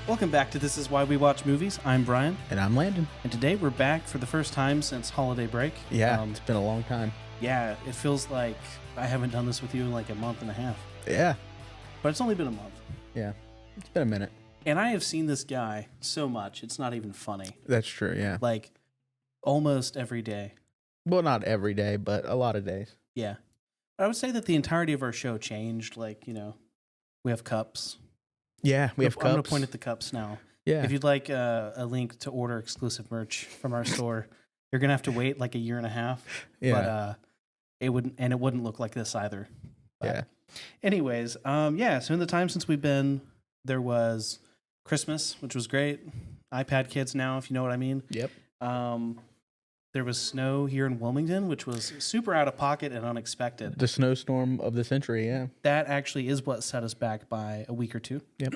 Welcome back to This Is Why We Watch Movies. I'm Brian. And I'm Landon. And today we're back for the first time since holiday break. Yeah, it's been a long time. Yeah, it feels like I haven't done this with you in like a month and a half. Yeah. But it's only been a month. Yeah, it's been a minute. And I have seen this guy so much, it's not even funny. That's true, yeah. Like, almost every day. Well, not every day, but a lot of days. Yeah. I would say that the entirety of our show changed. Like, we have cups. Yeah, we have cups. I'm going to point at the cups now. Yeah. If you'd like a link to order exclusive merch from our store, you're going to have to wait like a year and a half. Yeah. But it wouldn't look like this either. But yeah. Anyways, so in the time since we've been, there was Christmas, which was great. iPad kids now, if you know what I mean. Yep. There was snow here in Wilmington, which was super out of pocket and unexpected. The snowstorm of the century, yeah. That actually is what set us back by a week or two. Yep.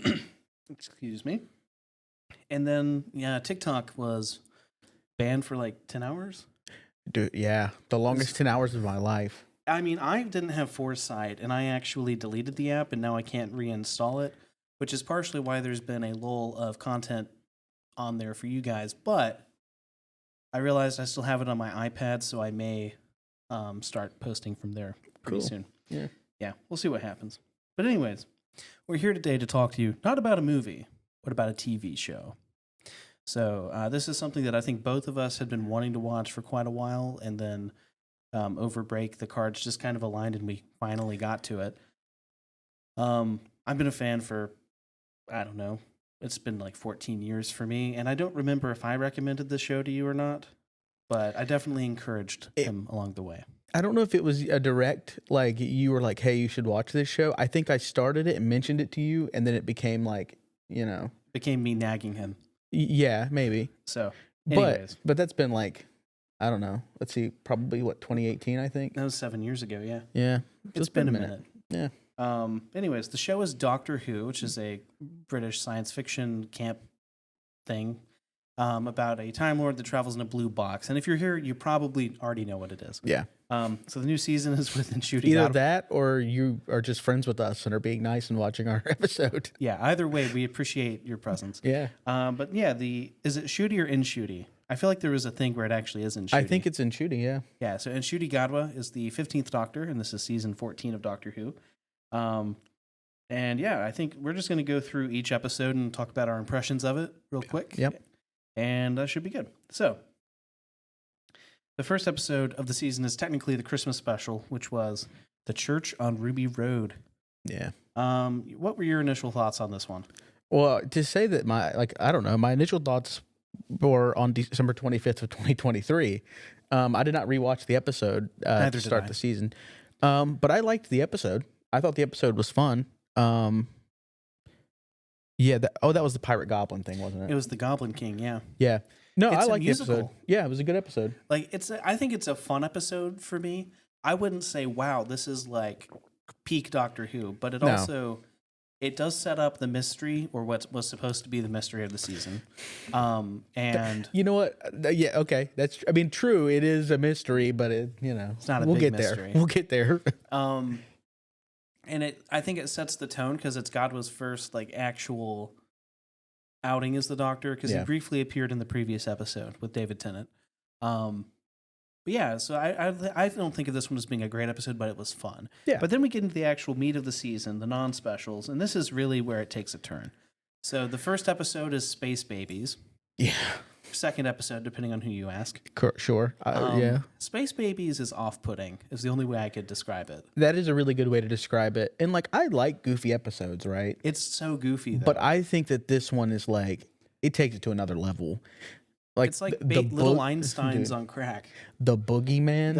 Excuse me. And then, TikTok was banned for like 10 hours. Dude, yeah. The longest 10 hours of my life. I mean, I didn't have foresight, and I actually deleted the app, and now I can't reinstall it, which is partially why there's been a lull of content on there for you guys. But I realized I still have it on my iPad, so I may start posting from there pretty soon. Yeah, we'll see what happens. But anyways, we're here today to talk to you not about a movie, but about a TV show. So this is something that I think both of us had been wanting to watch for quite a while, and then over break, the cards just kind of aligned, and we finally got to it. I've been a fan for, I don't know, it's been like 14 years for me, and I don't remember if I recommended the show to you or not, but I definitely encouraged him along the way. I don't know if it was a direct, like, you were like, hey, you should watch this show. I think I started it and mentioned it to you, and then it became like, Became me nagging him. Yeah, maybe. So, anyways. But that's been like, I don't know. Let's see, probably 2018, I think. That was 7 years ago, yeah. Yeah. It's been a minute. Yeah. Anyways, the show is Doctor Who, which is a British science fiction camp thing about a Time Lord that travels in a blue box. And if you're here, you probably already know what it is. Yeah. So the new season is with Ncuti Gatwa. Either that or you are just friends with us and are being nice and watching our episode. Yeah, either way, we appreciate your presence. Yeah. But yeah, is it Ncuti or Ncuti? I feel like there was a thing where it actually is Ncuti. I think it's Ncuti, yeah. Yeah, so Ncuti Gatwa is the 15th Doctor, and this is season 14 of Doctor Who. And yeah, I think we're just going to go through each episode and talk about our impressions of it real quick. Yep. And that should be good. So, the first episode of the season is technically the Christmas special, which was The Church on Ruby Road. Yeah. What were your initial thoughts on this one? Well, to say that my initial thoughts were on December 25th of 2023. I did not rewatch the episode to start the season. But I liked the episode. I thought the episode was fun. That was the Pirate Goblin thing, wasn't it? It was the Goblin King, yeah. Yeah. No, I like the episode. Yeah, it was a good episode. Like I think it's a fun episode for me. I wouldn't say, wow, this is like peak Doctor Who, but it does set up the mystery, or what was supposed to be the mystery of the season. And you know what? Yeah, okay. True. It is a mystery, but it's not a big mystery. We'll get there. And I think it sets the tone because it's Gatwa's first like actual outing as the Doctor, because he briefly appeared in the previous episode with David Tennant. But yeah, so I don't think of this one as being a great episode, but it was fun. Yeah. But then we get into the actual meat of the season, the non-specials, and this is really where it takes a turn. So the first episode is Space Babies. Yeah. Second episode, depending on who you ask. Sure. Yeah. Space Babies is off-putting, is the only way I could describe it. That is a really good way to describe it. And I like goofy episodes, right? It's so goofy, though. But I think that this one is it takes it to another level. It's like little Einsteins on crack. The boogeyman.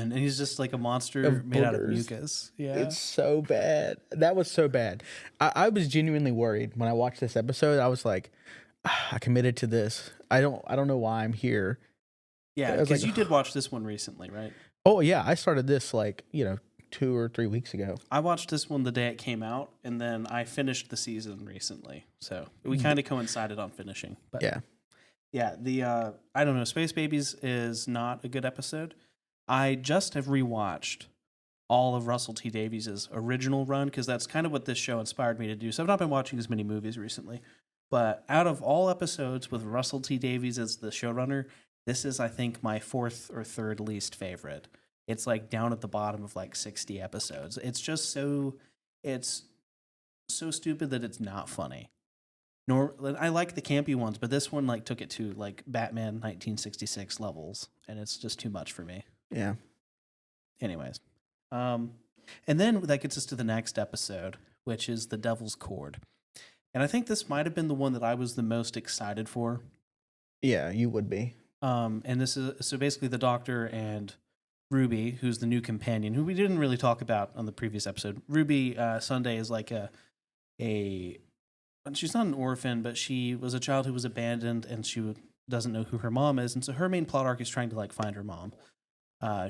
And he's just like a monster made out of mucus. Yeah. It's so bad. That was so bad. I was genuinely worried when I watched this episode. I was like, I committed to this. I don't know why I'm here. Yeah, because you did watch this one recently, right? Oh, yeah. I started this 2 or 3 weeks ago. I watched this one the day it came out, and then I finished the season recently. So we kind of coincided on finishing. But yeah. Yeah, I don't know, Space Babies is not a good episode. I just have rewatched all of Russell T Davies' original run, because that's kind of what this show inspired me to do. So I've not been watching as many movies recently. But out of all episodes with Russell T Davies as the showrunner, this is, I think, my fourth or third least favorite. It's like down at the bottom of like 60 episodes. It's just it's so stupid that it's not funny. Nor I like the campy ones, but this one like took it to like Batman 1966 levels, and it's just too much for me. Yeah. Anyways, and then that gets us to the next episode, which is The Devil's Cord. And I think this might have been the one that I was the most excited for. Yeah, you would be. And this is so basically the Doctor and Ruby, who's the new companion, who we didn't really talk about on the previous episode. Ruby Sunday is like she's not an orphan, but she was a child who was abandoned, and she doesn't know who her mom is. And so her main plot arc is trying to like find her mom.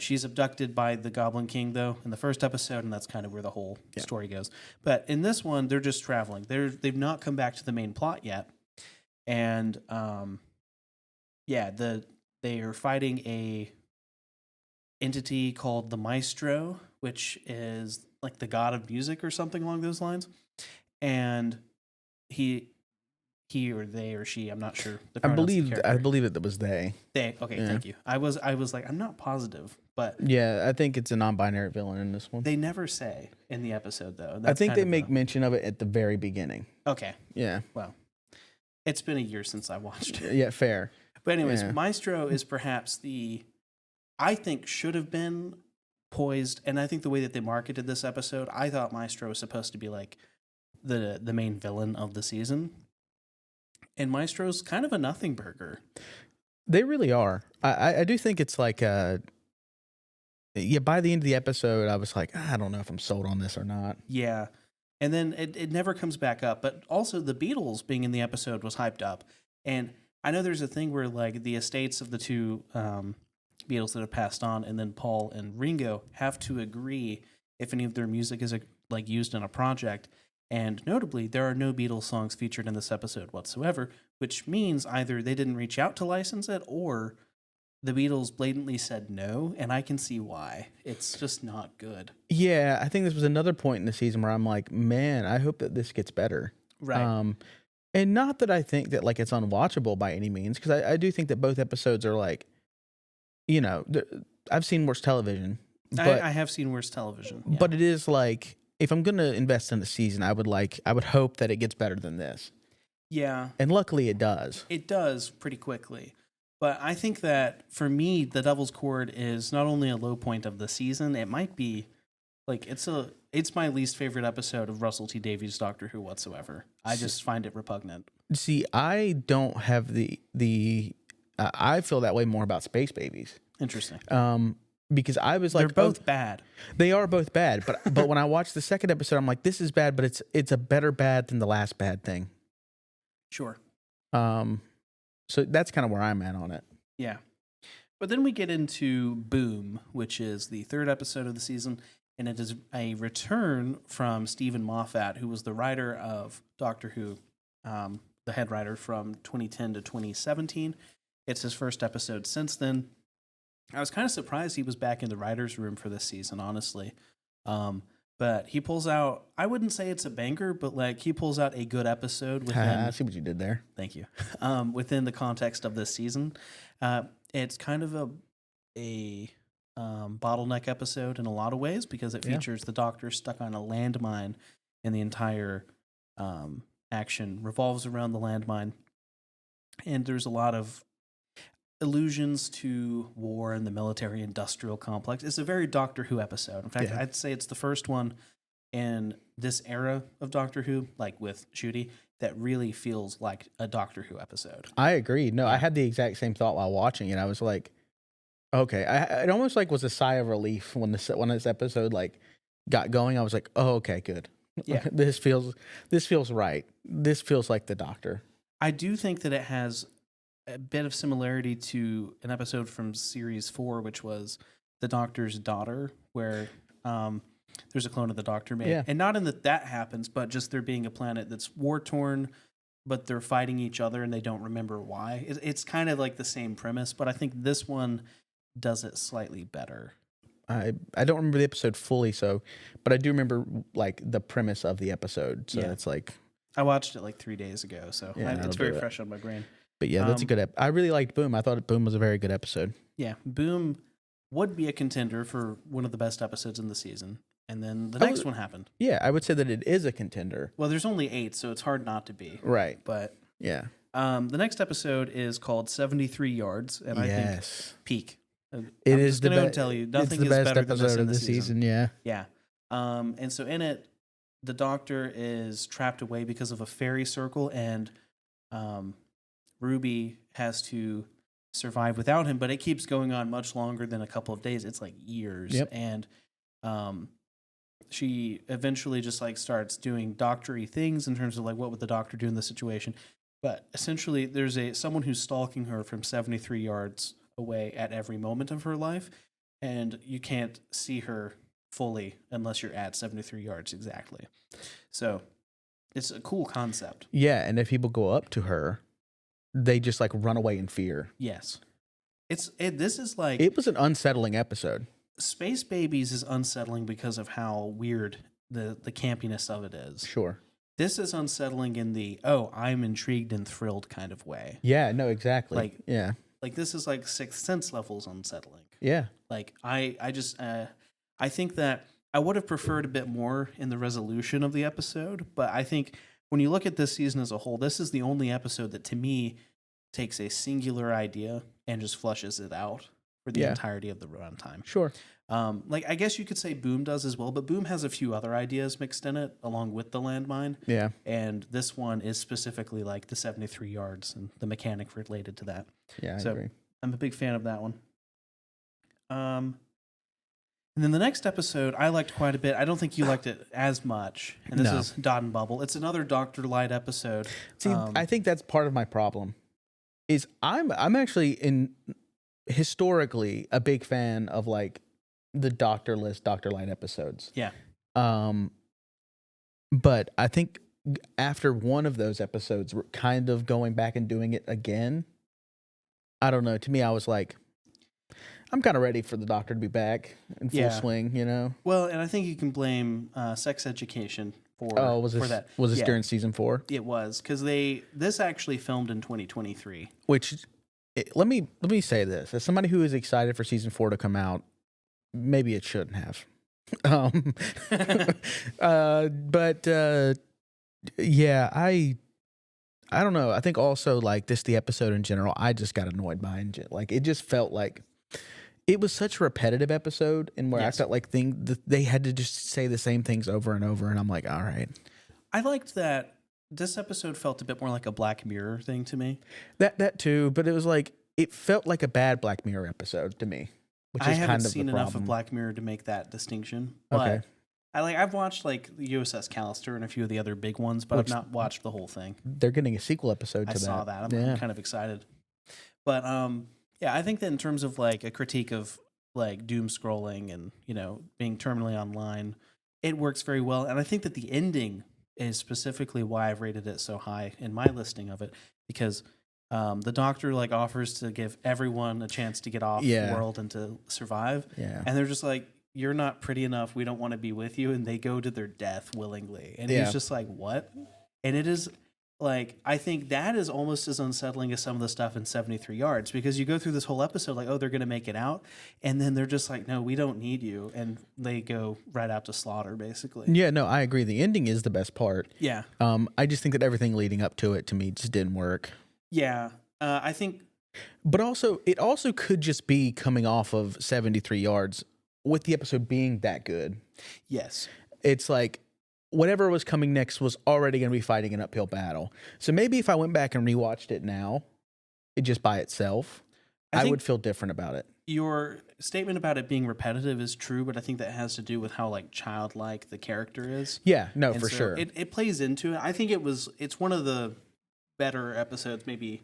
She's abducted by the Goblin King, though, in the first episode, and that's kind of where the whole story goes. But in this one, they're just traveling. They've not come back to the main plot yet, and they are fighting a entity called the Maestro, which is like the god of music or something along those lines. And he or they or she, I'm not sure. I believe it was they. They, okay, yeah. Thank you. I was like, I'm not positive, but yeah, I think it's a non-binary villain in this one. They never say in the episode though. I think they make mention of it at the very beginning. Okay. Yeah. Well, it's been a year since I watched it. Yeah, fair. But anyways, Maestro is perhaps I think should have been poised, and I think the way that they marketed this episode, I thought Maestro was supposed to be like the main villain of the season. And Maestro's kind of a nothing burger. They really are. I do think it's like by the end of the episode, I was like, I don't know if I'm sold on this or not. Yeah. And then it never comes back up. But also the Beatles being in the episode was hyped up. And I know there's a thing where like the estates of the two Beatles that have passed on, and then Paul and Ringo have to agree if any of their music is like used in a project. And notably, there are no Beatles songs featured in this episode whatsoever, which means either they didn't reach out to license it or the Beatles blatantly said no, and I can see why. It's just not good. Yeah, I think this was another point in the season where I'm like, man, I hope that this gets better. Right. And not that I think that like it's unwatchable by any means, because I do think that both episodes are like, I've seen worse television. But I have seen worse television. Yeah. But it is like, if I'm going to invest in the season, I would hope that it gets better than this. Yeah. And luckily it does. It does pretty quickly. But I think that for me, The Devil's Cord is not only a low point of the season, it might be like it's my least favorite episode of Russell T Davies' Doctor Who whatsoever. I just find it repugnant. See, I don't have I feel that way more about Space Babies. Interesting. Because I was like, they're both bad. They are both bad, but when I watched the second episode, I'm like, this is bad, but it's a better bad than the last bad thing. Sure. So that's kind of where I'm at on it. Yeah. But then we get into Boom, which is the third episode of the season, and it is a return from Stephen Moffat, who was the writer of Doctor Who, the head writer from 2010 to 2017. It's his first episode since then. I was kind of surprised he was back in the writer's room for this season, honestly. But he pulls out, I wouldn't say it's a banger, but like he pulls out a good episode within. I see what you did there. Thank you. Within the context of this season. It's kind of a bottleneck episode in a lot of ways because it features the Doctor stuck on a landmine, and the entire action revolves around the landmine. And there's a lot of allusions to war and the military-industrial complex. It's a very Doctor Who episode. In fact, I'd say it's the first one in this era of Doctor Who, like with Ncuti, that really feels like a Doctor Who episode. I agree. No, I had the exact same thought while watching it. I was like, okay. It almost like was a sigh of relief when this episode like got going. I was like, oh, okay, good. Yeah, this feels right. This feels like the Doctor. I do think that it has a bit of similarity to an episode from series 4, which was The Doctor's Daughter, where there's a clone of the Doctor made. Yeah. And not in that happens, but just there being a planet that's war-torn, but they're fighting each other and they don't remember why. It's kind of like the same premise, but I think this one does it slightly better. I don't remember the episode fully, but I do remember like the premise of the episode. So it's like, I watched it like 3 days ago, so Yeah, it's very fresh on my brain. But yeah, that's a good I really liked Boom. I thought Boom was a very good episode. Yeah, Boom would be a contender for one of the best episodes in the season. And then the next one happened. Yeah, I would say that it is a contender. Well, there's only 8, so it's hard not to be. Right. But yeah. The next episode is called 73 Yards, and I think peak. It is the best. Tell you, nothing it's the is best better episode than of this the in season. Yeah. Yeah. And so in it, the Doctor is trapped away because of a fairy circle, and Ruby has to survive without him, but it keeps going on much longer than a couple of days. It's like years. Yep. And she eventually just like starts doing doctory things in terms of like what would the Doctor do in this situation. But essentially there's someone who's stalking her from 73 yards away at every moment of her life, and you can't see her fully unless you're at 73 yards exactly. So it's a cool concept. Yeah, and if people go up to her, they just like run away in fear. Yes. This is like... It was an unsettling episode. Space Babies is unsettling because of how weird the campiness of it is. Sure. This is unsettling in the, I'm intrigued and thrilled kind of way. Yeah, no, exactly. Like this is like Sixth Sense levels unsettling. Yeah. Like I think that I would have preferred a bit more in the resolution of the episode, but I think when you look at this season as a whole, this is the only episode that to me takes a singular idea and just flushes it out for the entirety of the runtime. Sure. Like I guess you could say Boom does as well, but Boom has a few other ideas mixed in it along with the landmine. Yeah. And this one is specifically like the 73 yards and the mechanic related to that. Yeah, I agree. I'm a big fan of that one. And then the next episode I liked quite a bit. I don't think you liked it as much. And this is Dot and Bubble. It's another Dr. Light episode. See, I think that's part of my problem. Is I'm actually historically a big fan of like the Dr. Light episodes. Yeah. But I think after one of those episodes, we're kind of going back and doing it again. I don't know. To me, I was like, I'm kind of ready for the Doctor to be back in full swing, you know? Well, and I think you can blame Sex Education for that. Was this during season 4? It was, because this actually filmed in 2023. Which, let me say this. As somebody who is excited for season 4 to come out, maybe it shouldn't have. Yeah, I don't know. I think also like the episode in general, I just got annoyed by it. Like it just felt like it was such a repetitive episode, and where I felt like they had to just say the same things over and over, and I'm like, all right. I liked that this episode felt a bit more like a Black Mirror thing to me. That too, but it was like it felt like a bad Black Mirror episode to me. Which I is haven't kind of seen the enough problem. of Black Mirror to make that distinction. But I've watched like the USS Callister and a few of the other big ones, but I've not watched the whole thing. They're getting a sequel episode to that. I saw that. I'm kind of excited. But I think that in terms of like a critique of like doom scrolling and, you know, being terminally online, it works very well. And I think that the ending is specifically why I've rated it so high in my listing of it, because the Doctor like offers to give everyone a chance to get off the world and to survive. Yeah. And they're just like, you're not pretty enough. We don't want to be with you. And they go to their death willingly. And he's just like, what? And it is like, I think that is almost as unsettling as some of the stuff in 73 Yards, because you go through this whole episode like, oh, they're going to make it out. And then they're just like, no, we don't need you. And they go right out to slaughter, basically. Yeah, no, I agree. The ending is the best part. Yeah. I just think that everything leading up to it, to me, just didn't work. Yeah. I think. But also, it also could just be coming off of 73 Yards with the episode being that good. Yes. It's like whatever was coming next was already going to be fighting an uphill battle. So maybe if I went back and rewatched it now, it just by itself, I would feel different about it. Your statement about it being repetitive is true, but I think that has to do with how like childlike the character is. Yeah, no, for sure. It plays into it. I think it's one of the better episodes, maybe.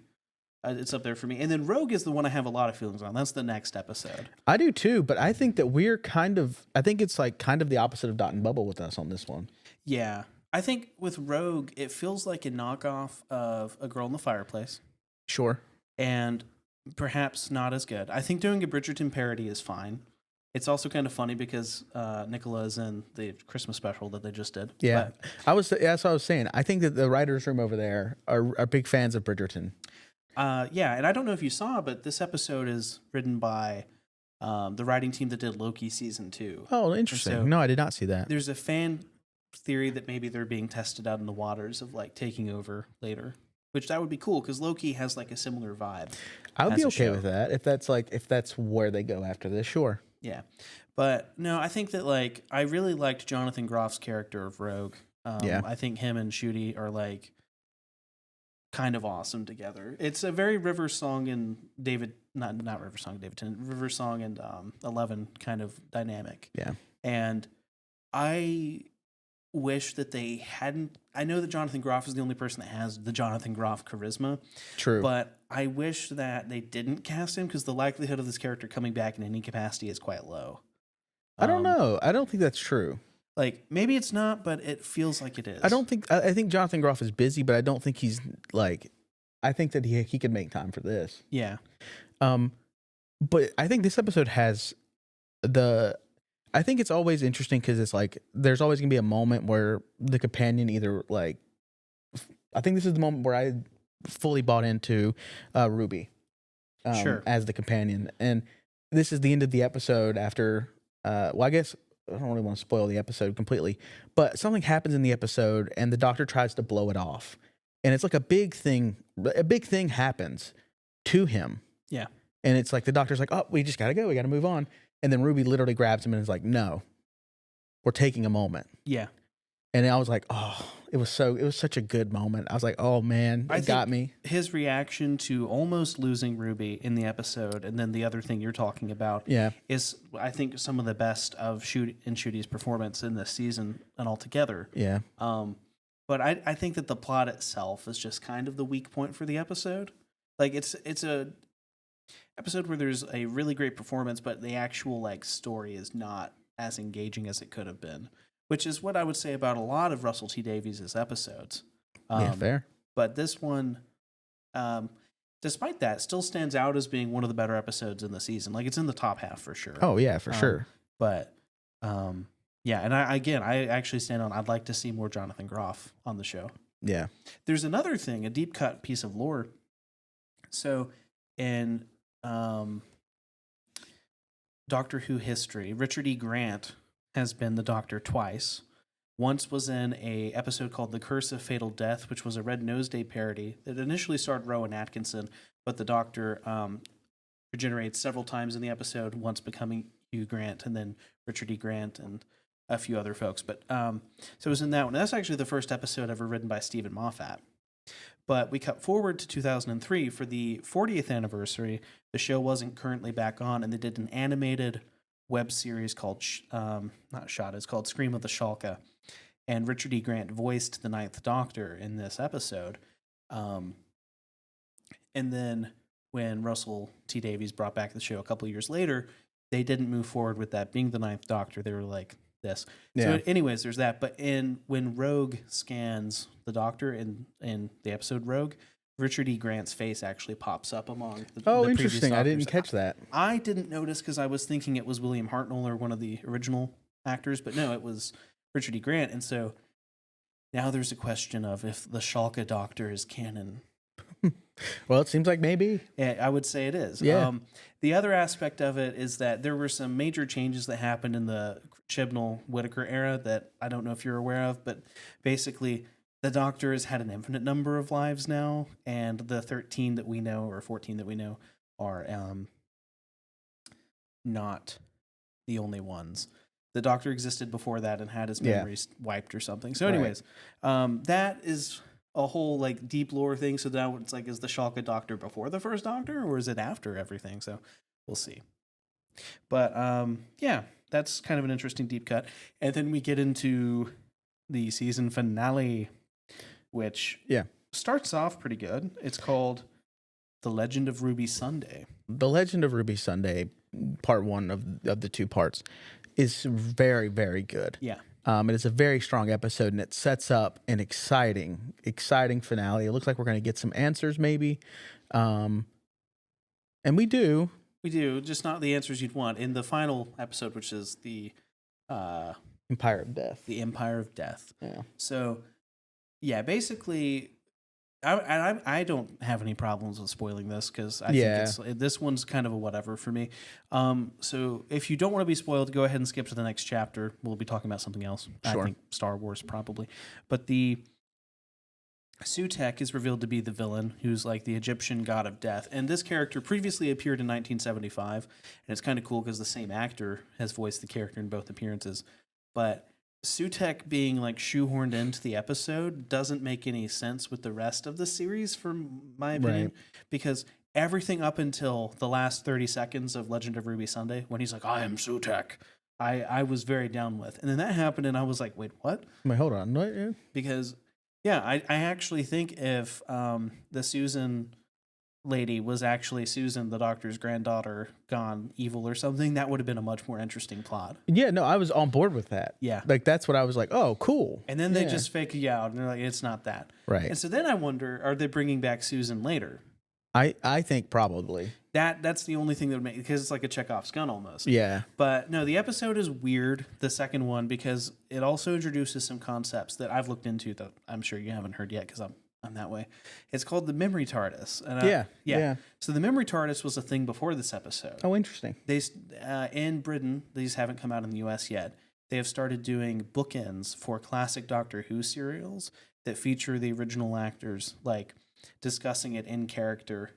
It's up there for me. And then Rogue is the one I have a lot of feelings on. That's the next episode. I do too, but I think that I think it's like kind of the opposite of Dot and Bubble with us on this one. Yeah. I think with Rogue, it feels like a knockoff of A Girl in the Fireplace. Sure. And perhaps not as good. I think doing a Bridgerton parody is fine. It's also kind of funny because Nicola's in the Christmas special that they just did. Yeah, that's what I was saying. I think that the writers' room over there are big fans of Bridgerton. Yeah, and I don't know if you saw, but this episode is written by the writing team that did Loki season 2. Oh, interesting. So no, I did not see that. There's a fan theory that maybe they're being tested out in the waters of like taking over later, which that would be cool because Loki has like a similar vibe. I would be okay with that if that's where they go after this. Sure. Yeah, but no, I think that like I really liked Jonathan Groff's character of Rogue. I think him and Ncuti are like kind of awesome together. It's a very River Song and David, not River Song, David Tennant, River Song and 11 kind of dynamic. Yeah, and I wish that they hadn't. I know that Jonathan Groff is the only person that has the Jonathan Groff charisma. True. But I wish that they didn't cast him because the likelihood of this character coming back in any capacity is quite low. I don't know. I don't think that's true. Like, maybe it's not, but it feels like it is. I think Jonathan Groff is busy, but I don't think he's like, I think that he could make time for this. Yeah. But I think this episode has I think it's always interesting because it's like there's always gonna be a moment where the companion either like, I think this is the moment where I fully bought into Ruby, sure, as the companion, and this is the end of the episode after. Well, I guess I don't really want to spoil the episode completely, but something happens in the episode, and the Doctor tries to blow it off, and it's like a big thing. A big thing happens to him. Yeah, and it's like the Doctor's like, "Oh, we just gotta go. We gotta move on." And then Ruby literally grabs him and is like, "No, we're taking a moment." Yeah. And I was like, "Oh, it was such a good moment." I was like, "Oh man, it got me." His reaction to almost losing Ruby in the episode, and then the other thing you're talking about, is I think some of the best of Ncuti's performance in this season and altogether. Yeah. But I think that the plot itself is just kind of the weak point for the episode. Like it's a episode where there's a really great performance, but the actual like story is not as engaging as it could have been, which is what I would say about a lot of Russell T Davies' episodes. Yeah, fair. But this one, despite that, still stands out as being one of the better episodes in the season. Like it's in the top half for sure. Oh yeah, for sure. But yeah, and I actually stand on. I'd like to see more Jonathan Groff on the show. Yeah. There's another thing, a deep cut piece of lore. So in Doctor Who history, Richard E. Grant has been the Doctor twice. Once was in a episode called The Curse of Fatal Death, which was a Red Nose Day parody that initially starred Rowan Atkinson, but the Doctor regenerates several times in the episode, once becoming Hugh Grant and then Richard E. Grant and a few other folks. But so it was in that one. And that's actually the first episode ever written by Stephen Moffat. But we cut forward to 2003 for the 40th anniversary. The show wasn't currently back on, and they did an animated web series called it's called Scream of the Shalka. And Richard E. Grant voiced the Ninth Doctor in this episode. And then when Russell T Davies brought back the show a couple of years later, they didn't move forward with that being the Ninth Doctor. They were like this. Yeah. So anyways, there's that. But when Rogue scans the Doctor in the episode Rogue, Richard E. Grant's face actually pops up among the interesting. I didn't catch that. I didn't notice because I was thinking it was William Hartnell or one of the original actors, but no, it was Richard E. Grant. And so now there's a question of if the Shalka Doctor is canon. Well, it seems like maybe. Yeah, I would say it is. Yeah. The other aspect of it is that there were some major changes that happened in the Chibnall-Whittaker era that I don't know if you're aware of, but basically the Doctor has had an infinite number of lives now, and the 13 that we know, or 14 that we know, are not the only ones. The Doctor existed before that and had his memories wiped or something. So anyways, that is a whole like deep lore thing. So now it's like, is the Shalka Doctor before the first Doctor, or is it after everything? So we'll see. But yeah, that's kind of an interesting deep cut. And then we get into the season finale, which starts off pretty good. It's called The Legend of Ruby Sunday. The Legend of Ruby Sunday, part one of the two parts, is very, very good. Yeah. It is a very strong episode, and it sets up an exciting finale. It looks like we're going to get some answers, maybe. And we do. We do, just not the answers you'd want. In the final episode, which is the Empire of Death. The Empire of Death. Yeah. So, yeah, basically, I don't have any problems with spoiling this because I think this one's kind of a whatever for me. So if you don't want to be spoiled, go ahead and skip to the next chapter. We'll be talking about something else. Sure. I think Star Wars probably. But the Sutekh is revealed to be the villain, who's like the Egyptian god of death. And this character previously appeared in 1975, and it's kind of cool because the same actor has voiced the character in both appearances. But Sutekh being like shoehorned into the episode doesn't make any sense with the rest of the series, from my opinion, because everything up until the last 30 seconds of Legend of Ruby Sunday, when he's like, I am Sutekh, I was very down with. And then that happened, and I was like, wait, what? Wait, hold on. What? Because, yeah, I actually think if the Susan lady was actually Susan, the doctor's granddaughter, gone evil or something, that would have been a much more interesting plot. Yeah, no, I was on board with that. Yeah. Like, that's what I was like, oh, cool. And then they just fake you out, and they're like, it's not that. Right. And so then I wonder, are they bringing back Susan later? I think probably. That's the only thing that would make, because it's like a Chekhov's gun almost. Yeah. But no, the episode is weird, the second one, because it also introduces some concepts that I've looked into that I'm sure you haven't heard yet because I'm that way. It's called the memory TARDIS. And, yeah. So the memory TARDIS was a thing before this episode. Oh, interesting. They in Britain, these haven't come out in the US yet. They have started doing bookends for classic Doctor Who serials that feature the original actors, like discussing it in character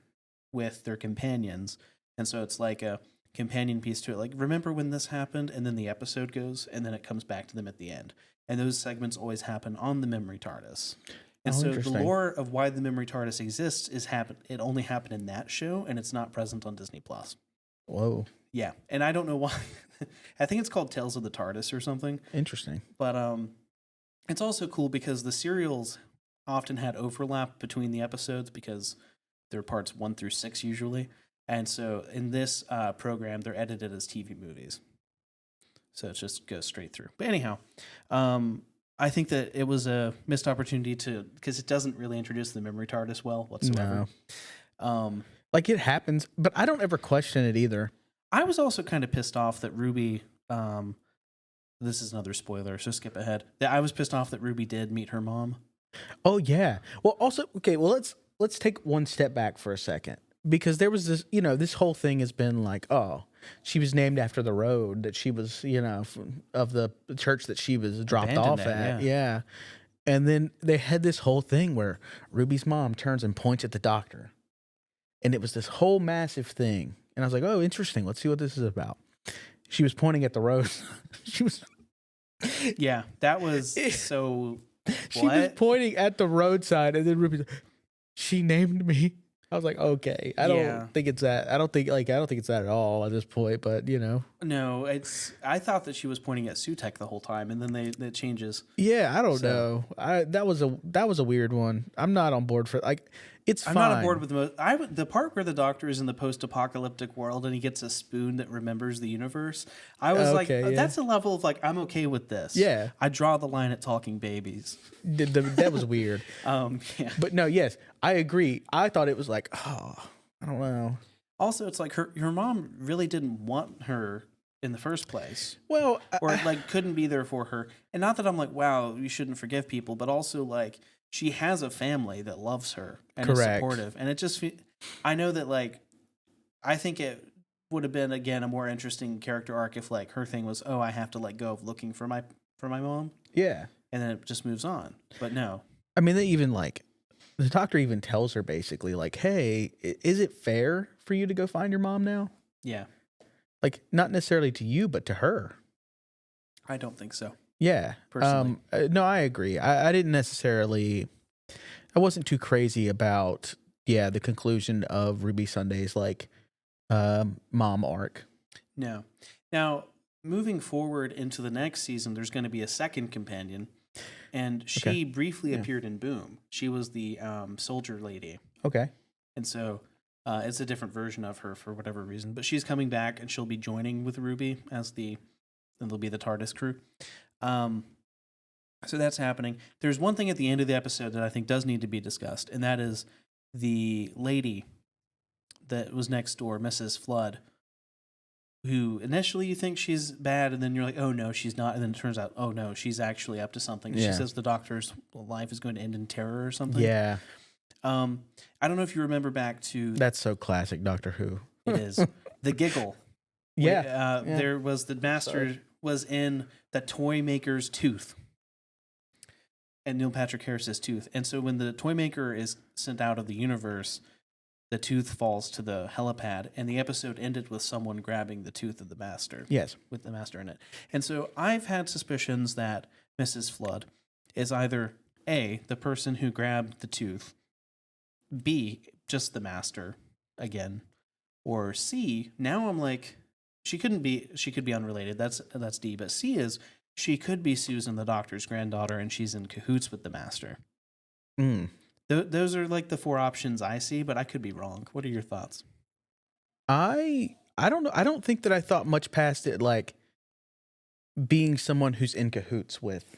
with their companions. And so it's like a companion piece to it. Like, remember when this happened? And then the episode goes, and then it comes back to them at the end. And those segments always happen on the memory TARDIS. And so the lore of why the memory TARDIS exists it only happened in that show, and it's not present on Disney Plus. Whoa. Yeah, and I don't know why. I think it's called Tales of the TARDIS or something. Interesting. But it's also cool because the serials often had overlap between the episodes because they're parts 1 through 6 usually. And so in this program, they're edited as TV movies. So it just goes straight through. But anyhow, I think that it was a missed opportunity because it doesn't really introduce the memory TARDIS well whatsoever. No. Like, it happens, but I don't ever question it either. I was also kind of pissed off that Ruby, this is another spoiler, so skip ahead. I was pissed off that Ruby did meet her mom. Oh yeah. Well, also, okay, well, let's take one step back for a second, because there was this, this whole thing has been like, oh, she was named after the road that she was, of the church that she was dropped off at. Yeah. And then they had this whole thing where Ruby's mom turns and points at the doctor. And it was this whole massive thing. And I was like, oh, interesting. Let's see what this is about. She was pointing at the road. She was. Yeah, that was so. She was pointing at the roadside, and then Ruby, she named me. I was like, okay, I don't think it's that. I don't think it's that at all at this point. But no, I thought that she was pointing at Sutekh the whole time, and then it changes. Yeah, I don't know. That was a weird one. I'm not on board for it's I'm fine. not on board with the part where the doctor is in the post-apocalyptic world and he gets a spoon that remembers the universe. I was that's a level of I'm okay with this. Yeah, I draw the line at talking babies. That was weird. Yeah. But no, yes, I agree. I thought it was like, oh, I don't know. Also, it's like her mom really didn't want her in the first place. Well, or couldn't be there for her. And not that I'm like, wow, you shouldn't forgive people, but also she has a family that loves her and is supportive. And it just, I know that I think it would have been, again, a more interesting character arc if her thing was, oh, I have to let go of looking for my mom. Yeah. And then it just moves on. But no. I mean, they even the doctor even tells her basically hey, is it fair for you to go find your mom now? Yeah. Not necessarily to you, but to her. I don't think so. Yeah. Personally. No, I agree. I didn't necessarily, I wasn't too crazy about, the conclusion of Ruby Sunday's mom arc. No. Now, moving forward into the next season, there's going to be a second companion, and she briefly appeared in Boom. She was the soldier lady. Okay. And so it's a different version of her for whatever reason, but she's coming back and she'll be joining with Ruby and they'll be the TARDIS crew. So that's happening. There's one thing at the end of the episode that I think does need to be discussed, and that is the lady that was next door, Mrs. Flood, who initially you think she's bad, and then you're like, oh no, she's not, and then it turns out, oh no, she's actually up to something. Yeah. She says the doctor's life is going to end in terror or something. Yeah. I don't know if you remember back to That's so classic Doctor Who. it is the giggle. Yeah. There was the master was in the toy maker's tooth, and Neil Patrick Harris's tooth, and so when the toy maker is sent out of the universe, the tooth falls to the helipad, and the episode ended with someone grabbing the tooth of the master. Yes. With the master in it. And so I've had suspicions that Mrs. Flood is either A, the person who grabbed the tooth, B, just the master again, or C, now I'm like, she could be unrelated. That's D, but C is she could be Susan, the doctor's granddaughter, and she's in cahoots with the master. Mm. Those are like the four options I see, but I could be wrong. What are your thoughts? I don't know. I don't think that I thought much past it, like being someone who's in cahoots with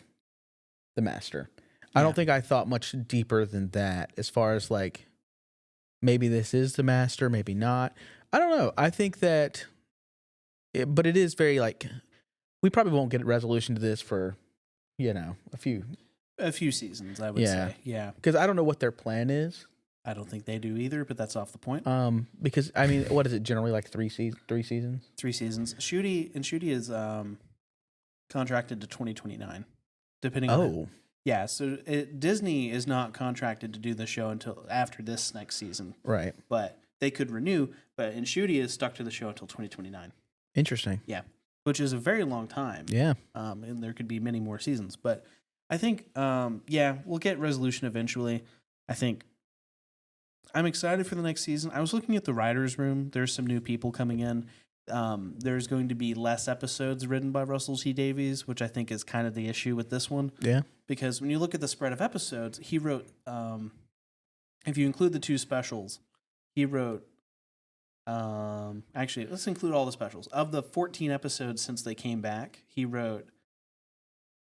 the master. I don't think I thought much deeper than that, as far as like maybe this is the master, maybe not. I don't know. I think that, but it is very like, we probably won't get a resolution to this for, a few seasons, I would say. Yeah. Because I don't know what their plan is. I don't think they do either, but that's off the point. Because I mean, what is it generally like 3 seasons? 3 seasons. Ncuti is contracted to 2029, depending on. Oh. Yeah, so Disney is not contracted to do the show until after this next season. Right. But they could renew, but Ncuti is stuck to the show until 2029. Interesting. Yeah, which is a very long time. Yeah. And there could be many more seasons, but I think, we'll get resolution eventually. I think I'm excited for the next season. I was looking at the writer's room. There's some new people coming in. There's going to be less episodes written by Russell T Davies, which I think is kind of the issue with this one. Yeah. Because when you look at the spread of episodes, he wrote, if you include the 2 specials, he wrote, actually, let's include all the specials. Of the 14 episodes since they came back, he wrote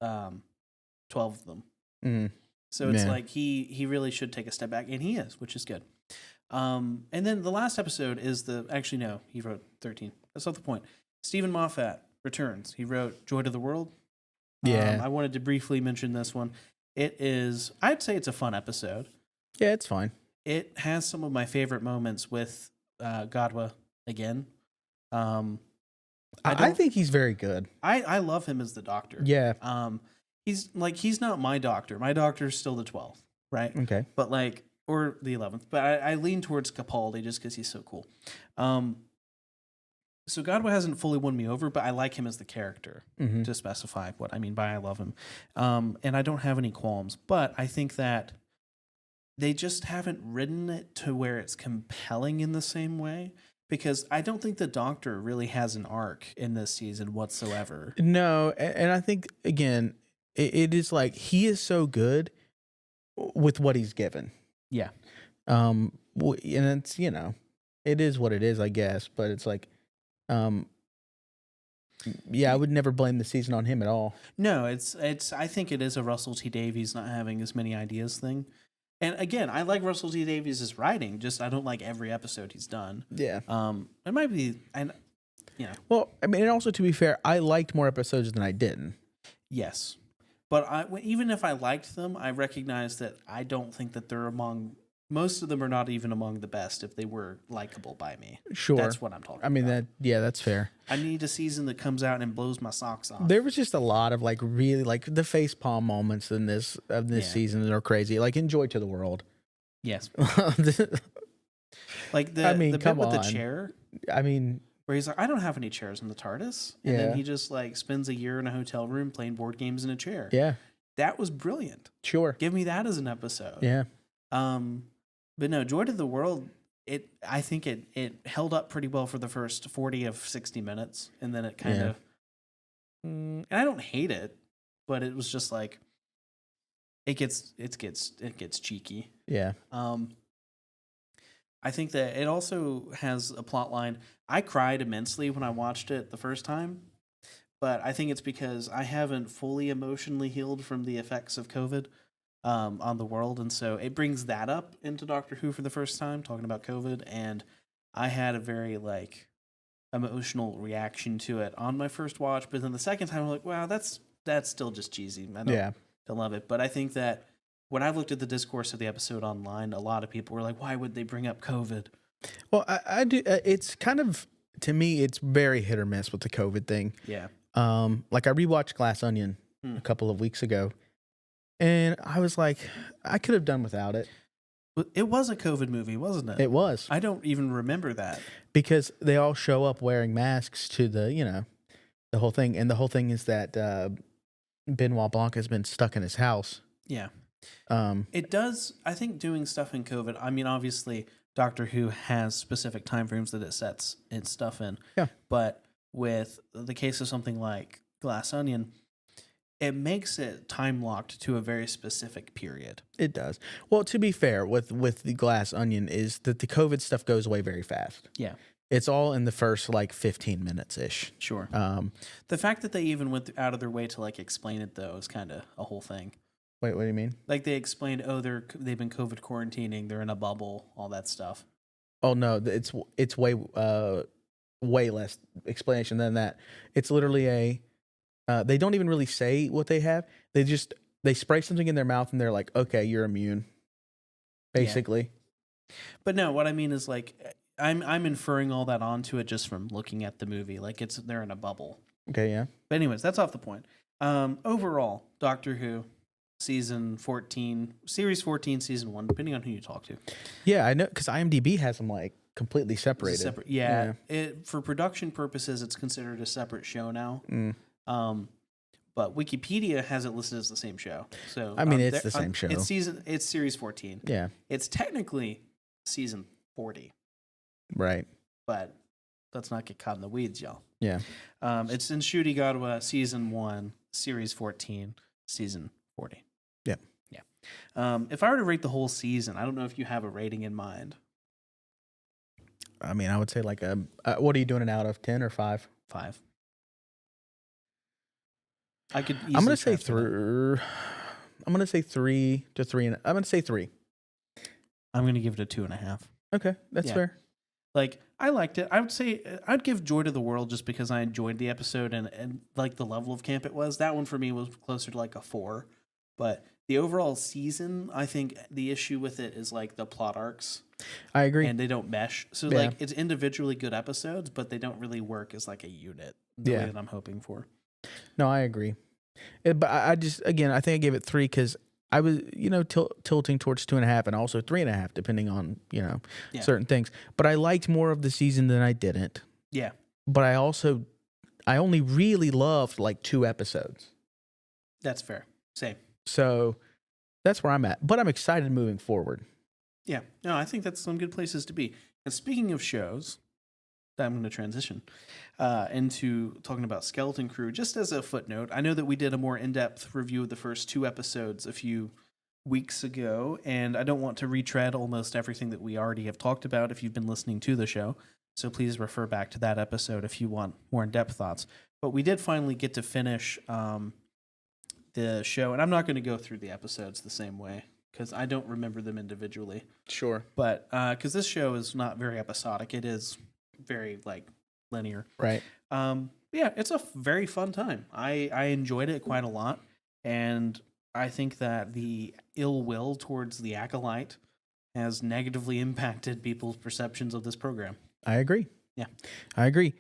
12 of them. Mm. So it's like he really should take a step back, and he is, which is good. And then the last episode is he wrote 13. That's not the point. Stephen Moffat returns. He wrote Joy to the World. Yeah. I wanted to briefly mention this one. I'd say it's a fun episode. Yeah, it's fine. It has some of my favorite moments with Gatwa again. I think he's very good. I love him as the doctor. Yeah. He's not my doctor. My doctor's still the 12th, right? Okay. But or the 11th. But I lean towards Capaldi just because he's so cool. So Gatwa hasn't fully won me over, but I like him as the character, to specify what I mean by I love him. And I don't have any qualms, but I think that they just haven't written it to where it's compelling in the same way, because I don't think the Doctor really has an arc in this season whatsoever. No, and I think, again, it is like he is so good with what he's given. Yeah. And it's, it is what it is, I guess, but it's like, I would never blame the season on him at all. No, I think it is a Russell T Davies not having as many ideas thing. And again, I like Russell T Davies' writing, just I don't like every episode he's done. Yeah. It might be, Well, I mean, and also to be fair, I liked more episodes than I didn't. Yes. But even if I liked them, I recognize that I don't think that most of them are not even among the best if they were likable by me. Sure. That's what I'm talking about. I mean, that's fair. I need a season that comes out and blows my socks off. There was just a lot of really the facepalm moments in this season that are crazy. Like in Joy to the World. Yes. Like the bit with the chair. I mean, where he's like, I don't have any chairs in the TARDIS. And then he just spends a year in a hotel room playing board games in a chair. Yeah. That was brilliant. Sure. Give me that as an episode. Yeah. But no, Joy to the World, I think it held up pretty well for the first 40 of 60 minutes. And then it kind of, and I don't hate it, but it was just like, it gets cheeky. Yeah. I think that it also has a plot line. I cried immensely when I watched it the first time, but I think it's because I haven't fully emotionally healed from the effects of COVID on the world, and so it brings that up into Doctor Who for the first time, talking about COVID, and I had a very emotional reaction to it on my first watch, but then the second time I'm like, wow, that's still just cheesy. I don't love it. But I think that when I looked at the discourse of the episode online, a lot of people were like, why would they bring up COVID? Well, I do. It's kind of, to me, it's very hit or miss with the COVID thing. Yeah. Like I rewatched Glass Onion a couple of weeks ago, and I was like, I could have done without it. It was a COVID movie, wasn't it? It was. I don't even remember that. Because they all show up wearing masks to the whole thing. And the whole thing is that Benoit Blanc has been stuck in his house. Yeah. It does, I think, doing stuff in COVID. I mean, obviously, Doctor Who has specific time frames that it sets its stuff in. Yeah. But with the case of something like Glass Onion, it makes it time locked to a very specific period. It does. Well, to be fair, with the Glass Onion is that the COVID stuff goes away very fast. Yeah. It's all in the first like 15 minutes ish. Sure. The fact that they even went out of their way to like explain it though is kind of a whole thing. Wait, what do you mean? Like they explained, they've been COVID quarantining, they're in a bubble, all that stuff. Oh no, it's way less explanation than that. It's literally they don't even really say what they have. They spray something in their mouth and they're like, okay, you're immune, basically. Yeah. But no, what I mean is like I'm inferring all that onto it just from looking at the movie. Like they're in a bubble. Okay, yeah. But anyways, that's off the point. Overall, Doctor Who, season 14, series 14, season 1, depending on who you talk to. Yeah, I know, because IMDb has them like completely separated. Yeah. For production purposes, it's considered a separate show now. But Wikipedia has it listed as the same show. So I mean, it's the same show. It's series 14. Yeah. It's technically season 40. Right. But let's not get caught in the weeds, y'all. Yeah. It's Ncuti Gatwa, season 1, series 14, season 40. Yeah. Yeah. If I were to rate the whole season, I don't know if you have a rating in mind. I mean, I would say like what are you doing, an out of 10 or 5? 5. I could. I'm gonna say 3. I'm gonna say 3 to 3, and I'm gonna say 3. I'm gonna give it a 2.5. Okay, that's fair. Like I liked it. I would say I'd give Joy to the World just because I enjoyed the episode and like the level of camp it was. That one for me was closer to like a 4. But the overall season, I think the issue with it is like the plot arcs. I agree, and they don't mesh. So like it's individually good episodes, but they don't really work as like a unit the way that I'm hoping for. No, I agree. But I just, again, I think I gave it 3 because I was, tilting towards 2.5 and also 3.5, depending on, certain things. But I liked more of the season than I didn't. Yeah. But I only really loved like 2 episodes. That's fair. Same. So that's where I'm at. But I'm excited moving forward. Yeah. No, I think that's some good places to be. And speaking of shows, I'm going to transition into talking about Skeleton Crew. Just as a footnote, I know that we did a more in-depth review of the first 2 episodes a few weeks ago, and I don't want to retread almost everything that we already have talked about if you've been listening to the show. So please refer back to that episode if you want more in-depth thoughts. But we did finally get to finish the show, and I'm not going to go through the episodes the same way because I don't remember them individually. Sure. But because this show is not very episodic, it is very like linear. Right. Yeah, it's a very fun time. I enjoyed it quite a lot, and I think that the ill will towards the Acolyte has negatively impacted people's perceptions of this program. I agree. Yeah, I agree.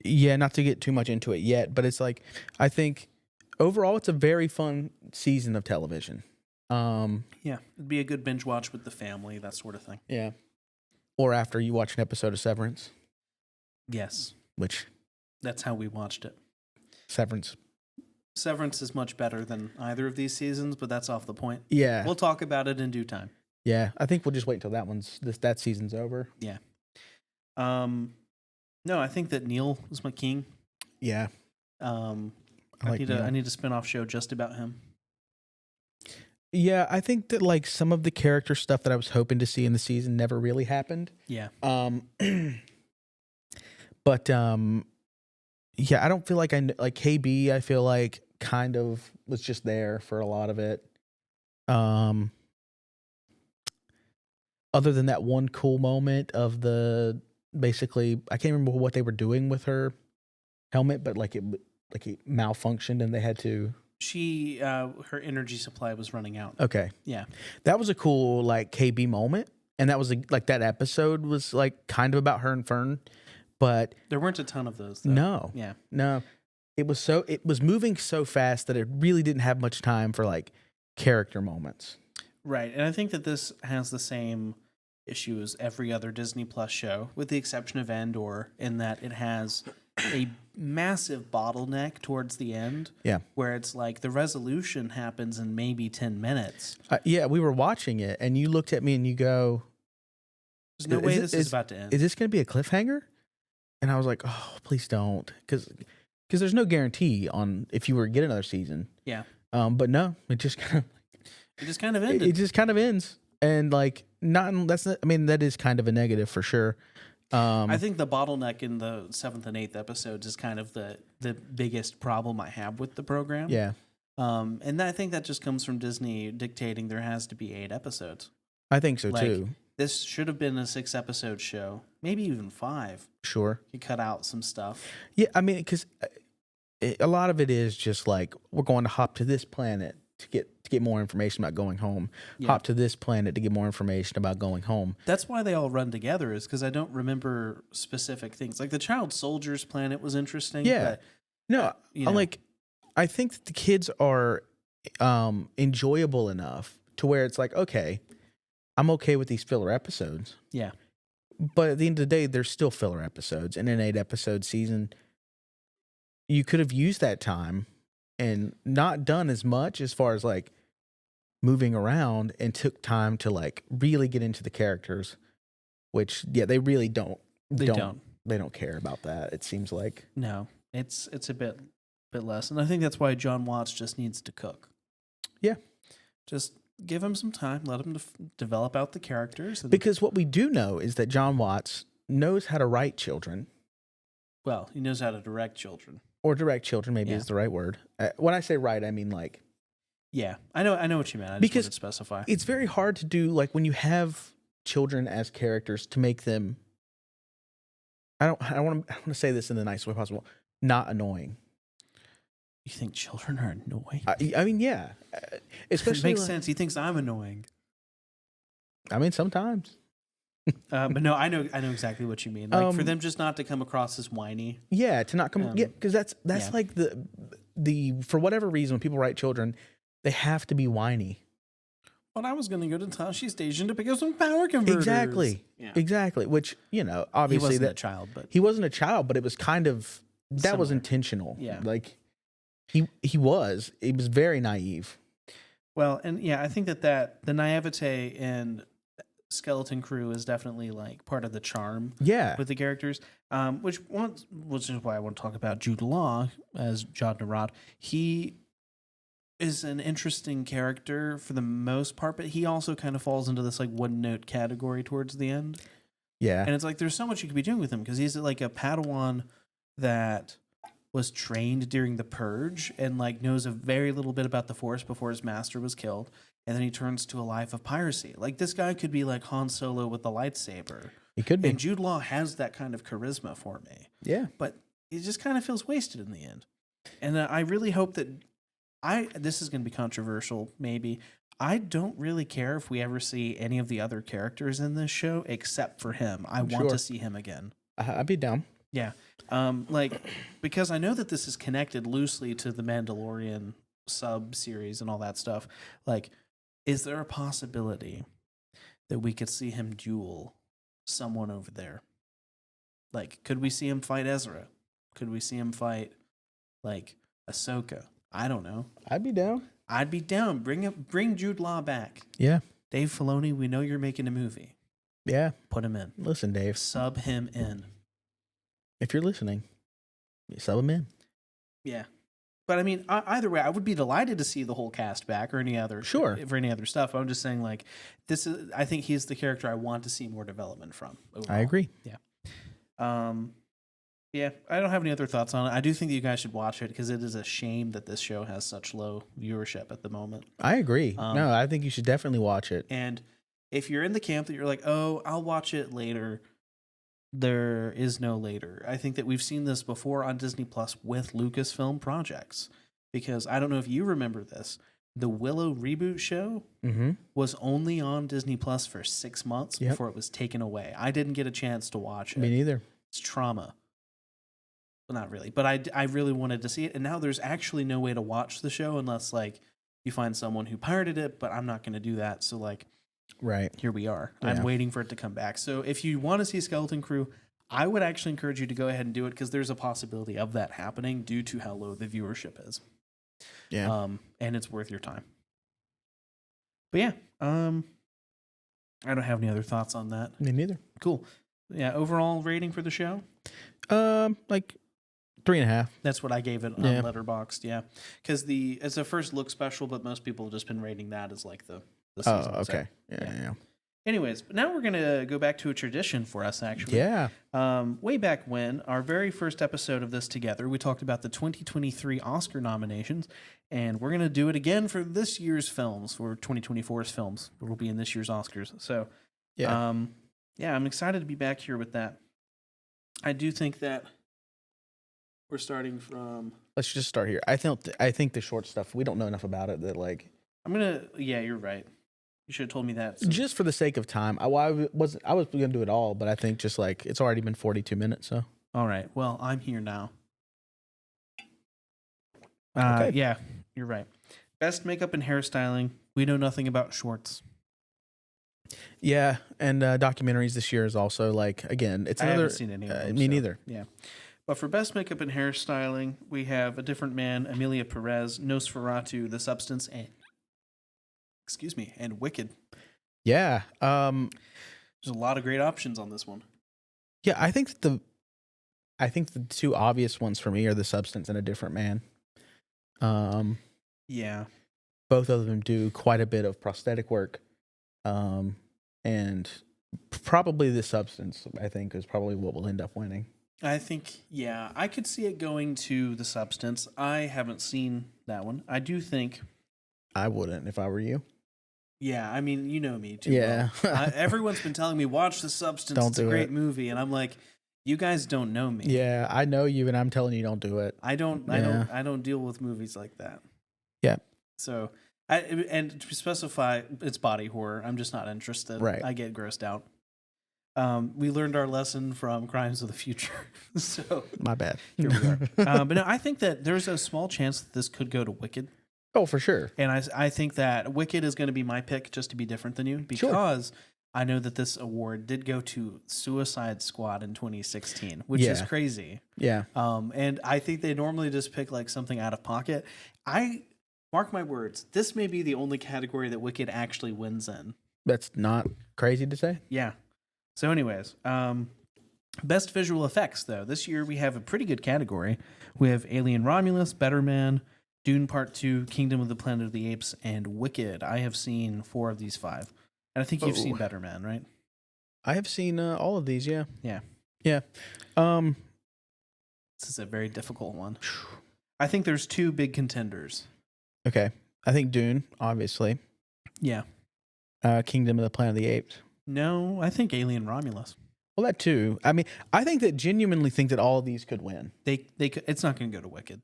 Yeah, not to get too much into it yet, but it's like, I think overall it's a very fun season of television. Yeah, it'd be a good binge watch with the family, that sort of thing. Yeah. Or after you watch an episode of Severance. Yes. Which? That's how we watched it. Severance is much better than either of these seasons, but that's off the point. Yeah. We'll talk about it in due time. Yeah, I think we'll just wait until that season's over. Yeah. No, I think that Neil is my king. Yeah. I need a spin-off show just about him. Yeah, I think that like some of the character stuff that I was hoping to see in the season never really happened. Yeah. But yeah, I don't feel like like KB, I feel like kind of was just there for a lot of it. Other than that one cool moment of the basically, I can't remember what they were doing with her helmet, but like it malfunctioned and they had to. She her energy supply was running out. Okay. Yeah. That was a cool like KB moment, and that was like that episode was like kind of about her and Fern, but there weren't a ton of those though. No. It was moving so fast that it really didn't have much time for like character moments. Right. And I think that this has the same issue as every other Disney Plus show, with the exception of Andor, in that it has a massive bottleneck towards the end. Yeah. Where it's like the resolution happens in maybe 10 minutes. Yeah, we were watching it and you looked at me and you go, there's no way this is about to end. Is this going to be a cliffhanger? And I was like, oh, please don't. Because there's no guarantee on if you were to get another season. Yeah. But no, it just kind of ended. It just kind of ends. And like, that is kind of a negative for sure. I think the bottleneck in the 7th and 8th episodes is kind of the biggest problem I have with the program. Yeah. And I think that just comes from Disney dictating there has to be 8 episodes. I think so too. This should have been a 6-episode show, maybe even 5. Sure. You cut out some stuff. Yeah, I mean, because a lot of it is just like, we're going to hop to this planet to get more information about going home. Yeah. Hop to this planet to get more information about going home. That's why they all run together, is because I don't remember specific things. Like the Child Soldiers planet was interesting. Yeah. But, I think that the kids are enjoyable enough to where it's like, okay, I'm okay with these filler episodes. Yeah. But at the end of the day, there's still filler episodes. In an 8-episode season, you could have used that time and not done as much as far as like moving around, and took time to like really get into the characters, which they really don't. They don't care about that. It seems like no, it's a bit less, and I think that's why Jon Watts just needs to cook. Yeah, just give him some time, let him develop out the characters. Because what we do know is that Jon Watts knows how to write children. Well, he knows how to direct children. Or direct children, maybe is the right word. When I say right, I mean like... Yeah, I know what you meant. I just wanted to specify. It's very hard to do, like, when you have children as characters, to make them... I want to say this in the nicest way possible. Not annoying. You think children are annoying? I mean, yeah. Especially it makes sense. He thinks I'm annoying. I mean, sometimes. But no, I know exactly what you mean. Like for them just not to come across as whiny. Yeah, to not come. Because that's like the for whatever reason, when people write children, they have to be whiny. Well, I was going to go to Tashi Station to pick up some power converters. Exactly. Which obviously he wasn't a child, but he wasn't a child, but it was kind of that was intentional. Yeah, like he was very naive. Well, and I think that the naivete in Skeleton Crew is definitely like part of the charm. Yeah, with the characters, which is why I want to talk about Jude Law as Jod Narod. He is an interesting character for the most part, but he also kind of falls into this like one note category towards the end. Yeah, and it's like there's so much you could be doing with him, because he's like a Padawan that was trained during the Purge and like knows a very little bit about the Force before his master was killed. And then he turns to a life of piracy. Like, this guy could be like Han Solo with the lightsaber. He could be. And Jude Law has that kind of charisma for me. Yeah. But it just kind of feels wasted in the end. And I really hope that this is going to be controversial, maybe. I don't really care if we ever see any of the other characters in this show except for him. I want to see him again. I'd be down. Yeah. Because I know that this is connected loosely to the Mandalorian sub-series and all that stuff. Like, is there a possibility that we could see him duel someone over there? Like, could we see him fight Ezra? Could we see him fight, like, Ahsoka? I don't know. I'd be down. Bring Jude Law back. Yeah. Dave Filoni, we know you're making a movie. Yeah. Put him in. Listen, Dave. Sub him in. If you're listening, sub him in. Yeah. But I mean, either way, I would be delighted to see the whole cast back or any other for any other stuff. I'm just saying, like, I think he's the character I want to see more development from. Overall. I agree. Yeah. Yeah. I don't have any other thoughts on it. I do think that you guys should watch it, because it is a shame that this show has such low viewership at the moment. I agree. No, I think you should definitely watch it. And if you're in the camp that you're like, oh, I'll watch it later, there is no later. I think that we've seen this before on Disney Plus with Lucasfilm projects, because I don't know if you remember this. The Willow reboot show was only on Disney Plus for 6 months before it was taken away. I didn't get a chance to watch it. Me neither. It's trauma. Well, not really, but I really wanted to see it. And now there's actually no way to watch the show unless like you find someone who pirated it, but I'm not going to do that. So like, right here we are. Yeah. I'm waiting for it to come back. So if you want to see Skeleton Crew, I would actually encourage you to go ahead and do it, because there's a possibility of that happening due to how low the viewership is. Yeah. And it's worth your time. But yeah, I don't have any other thoughts on that. Me neither. Cool. Yeah, overall rating for the show? Like 3.5. That's what I gave it on Letterboxd. Yeah, because it's a first look special, but most people have just been rating that as like the season. Oh, okay. So, Yeah. Anyways, but now we're gonna go back to a tradition for us. Actually, Yeah. Way back when, our very first episode of this together, we talked about the 2023 Oscar nominations, and we're gonna do it again for this year's films, for 2024's films. Will be in this year's Oscars. So, I'm excited to be back here with that. I do think that we're starting from. Let's just start here. I think the short stuff, we don't know enough about it that like. Yeah, you're right. You should have told me that. So. Just for the sake of time, I was going to do it all, but I think just like it's already been 42 minutes. So. All right. Well, I'm here now. Okay. Yeah, you're right. Best makeup and hairstyling. We know nothing about shorts. Yeah, and documentaries this year is also like, again, it's I another. haven't seen any of them. Me neither. Yeah. But for best makeup and hairstyling, we have A Different Man, Emilia Perez, Nosferatu, The Substance, and Wicked. Yeah. There's a lot of great options on this one. Yeah, I think the two obvious ones for me are The Substance and A Different Man. Yeah. Both of them do quite a bit of prosthetic work. And probably The Substance, I think, is probably what will end up winning. I think, yeah, I could see it going to The Substance. I haven't seen that one. I do think. I wouldn't if I were you. Yeah, I mean, you know me too. Yeah. Well. Everyone's been telling me, watch The Substance. It's a great movie. And I'm like, you guys don't know me. Yeah, I know you, and I'm telling you, don't do it. I don't deal with movies like that. Yeah. So, and to specify, it's body horror. I'm just not interested. Right. I get grossed out. We learned our lesson from Crimes of the Future. So my bad. Here we are. But no, I think that there's a small chance that this could go to Wicked. Oh, for sure. And I think that Wicked is going to be my pick, just to be different than you, because I know that this award did go to Suicide Squad in 2016, which is crazy. Yeah. And I think they normally just pick like something out of pocket. Mark my words, this may be the only category that Wicked actually wins in. That's not crazy to say. Yeah. So anyways, best visual effects, though. This year we have a pretty good category. We have Alien Romulus, Better Man, Dune Part 2, Kingdom of the Planet of the Apes, and Wicked. I have seen 4 of these 5. And I think you've seen Better Man, right? I have seen all of these, yeah. Yeah. Yeah. This is a very difficult one. I think there's 2 big contenders. Okay. I think Dune, obviously. Yeah. Kingdom of the Planet of the Apes. No, I think Alien Romulus. Well, that too. I mean, I genuinely think that all of these could win. They could, it's not going to go to Wicked.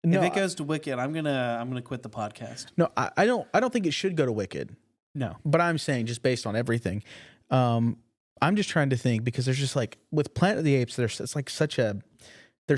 No, if it goes to Wicked, I'm gonna quit the podcast. No, I don't think it should go to Wicked. No, but I'm saying just based on everything, I'm just trying to think, because there's just like with Planet of the Apes, there's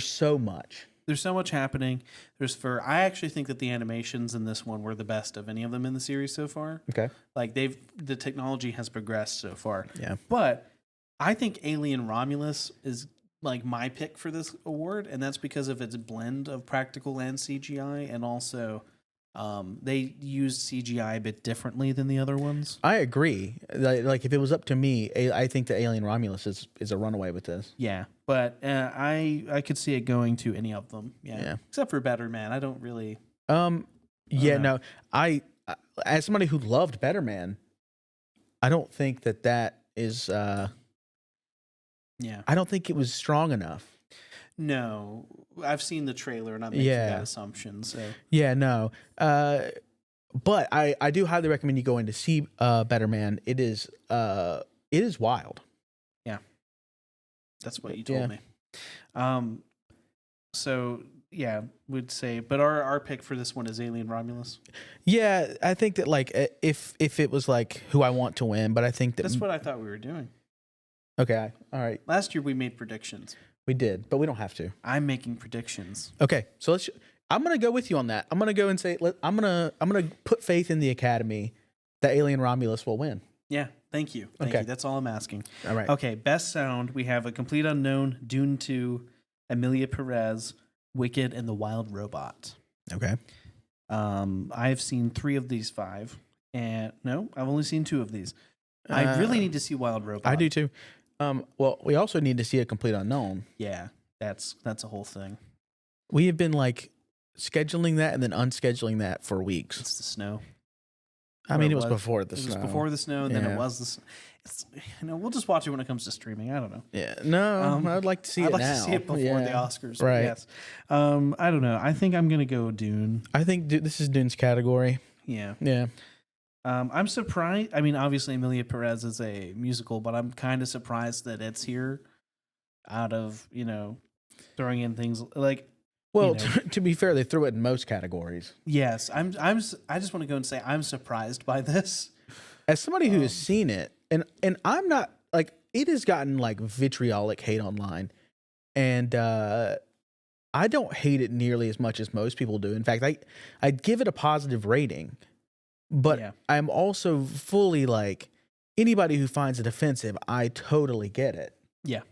so much. There's so much happening. I actually think that the animations in this one were the best of any of them in the series so far. Okay. Like the technology has progressed so far. Yeah. But I think Alien Romulus is like my pick for this award, and that's because of its blend of practical and CGI, and also they used CGI a bit differently than the other ones. I agree. Like if it was up to me, I think that Alien Romulus is a runaway with this. Yeah, but I could see it going to any of them. Yeah. Except for Better Man. I don't really. No. I as somebody who loved Better Man, I don't think that is. Yeah. I don't think it was strong enough. No, I've seen the trailer and I'm making that assumption. So yeah, no. But I do highly recommend you go in to see Better Man. It is wild. Yeah. That's what you told me. So yeah, would say, but our pick for this one is Alien Romulus. Yeah, I think that like if it was like who I want to win, but I think that's what I thought we were doing. Okay, all right. Last year we made predictions. We did, but we don't have to. I'm making predictions. Okay, so I'm gonna go with you on that. I'm gonna go and say I'm gonna put faith in the Academy that Alien Romulus will win. Yeah, thank you. Thank you. That's all I'm asking. All right. Okay, best sound. We have A Complete Unknown, Dune 2, Emilia Perez, Wicked, and The Wild Robot. Okay. I've seen 3 of these 5. And no, I've only seen 2 of these. I really need to see Wild Robot. I do too. Well, we also need to see A Complete Unknown. Yeah, that's a whole thing. We have been like scheduling that and then unscheduling that for weeks. It's the snow. I mean, it was before the snow. It was before the snow, and then it was the snow. We'll just watch it when it comes to streaming. I don't know. Yeah, no, I'd like to see it now. I'd like to see it before the Oscars. Right. Yes. I don't know. I think I'm going to go Dune. I think this is Dune's category. Yeah. Yeah. I'm surprised. I mean, obviously, Emilia Perez is a musical, but I'm kind of surprised that it's here out of, throwing in things like. Well, to be fair, they threw it in most categories. Yes, I just want to go and say I'm surprised by this. As somebody who has seen it, and I'm not like it has gotten like vitriolic hate online, and I don't hate it nearly as much as most people do. In fact, I'd give it a positive rating, but I'm also fully like anybody who finds it offensive, I totally get it. Yeah.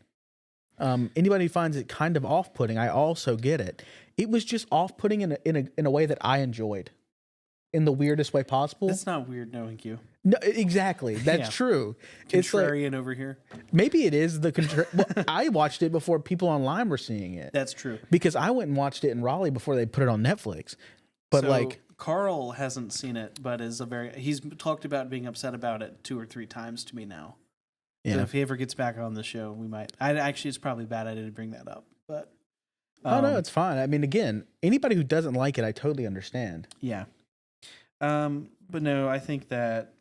Anybody who finds it kind of off-putting, I also get it. It was just off-putting in a way that I enjoyed, in the weirdest way possible. That's not weird knowing you. No, exactly. That's true. Contrarian it's like, over here. Maybe it is the well, I watched it before people online were seeing it. That's true. Because I went and watched it in Raleigh before they put it on Netflix. But so, Carl hasn't seen it, but he's talked about being upset about it 2 or 3 times to me now. Yeah. So if he ever gets back on the show, we might. It's probably bad I didn't bring that up, but. No, it's fine. I mean, again, anybody who doesn't like it, I totally understand. Yeah. But no, I think that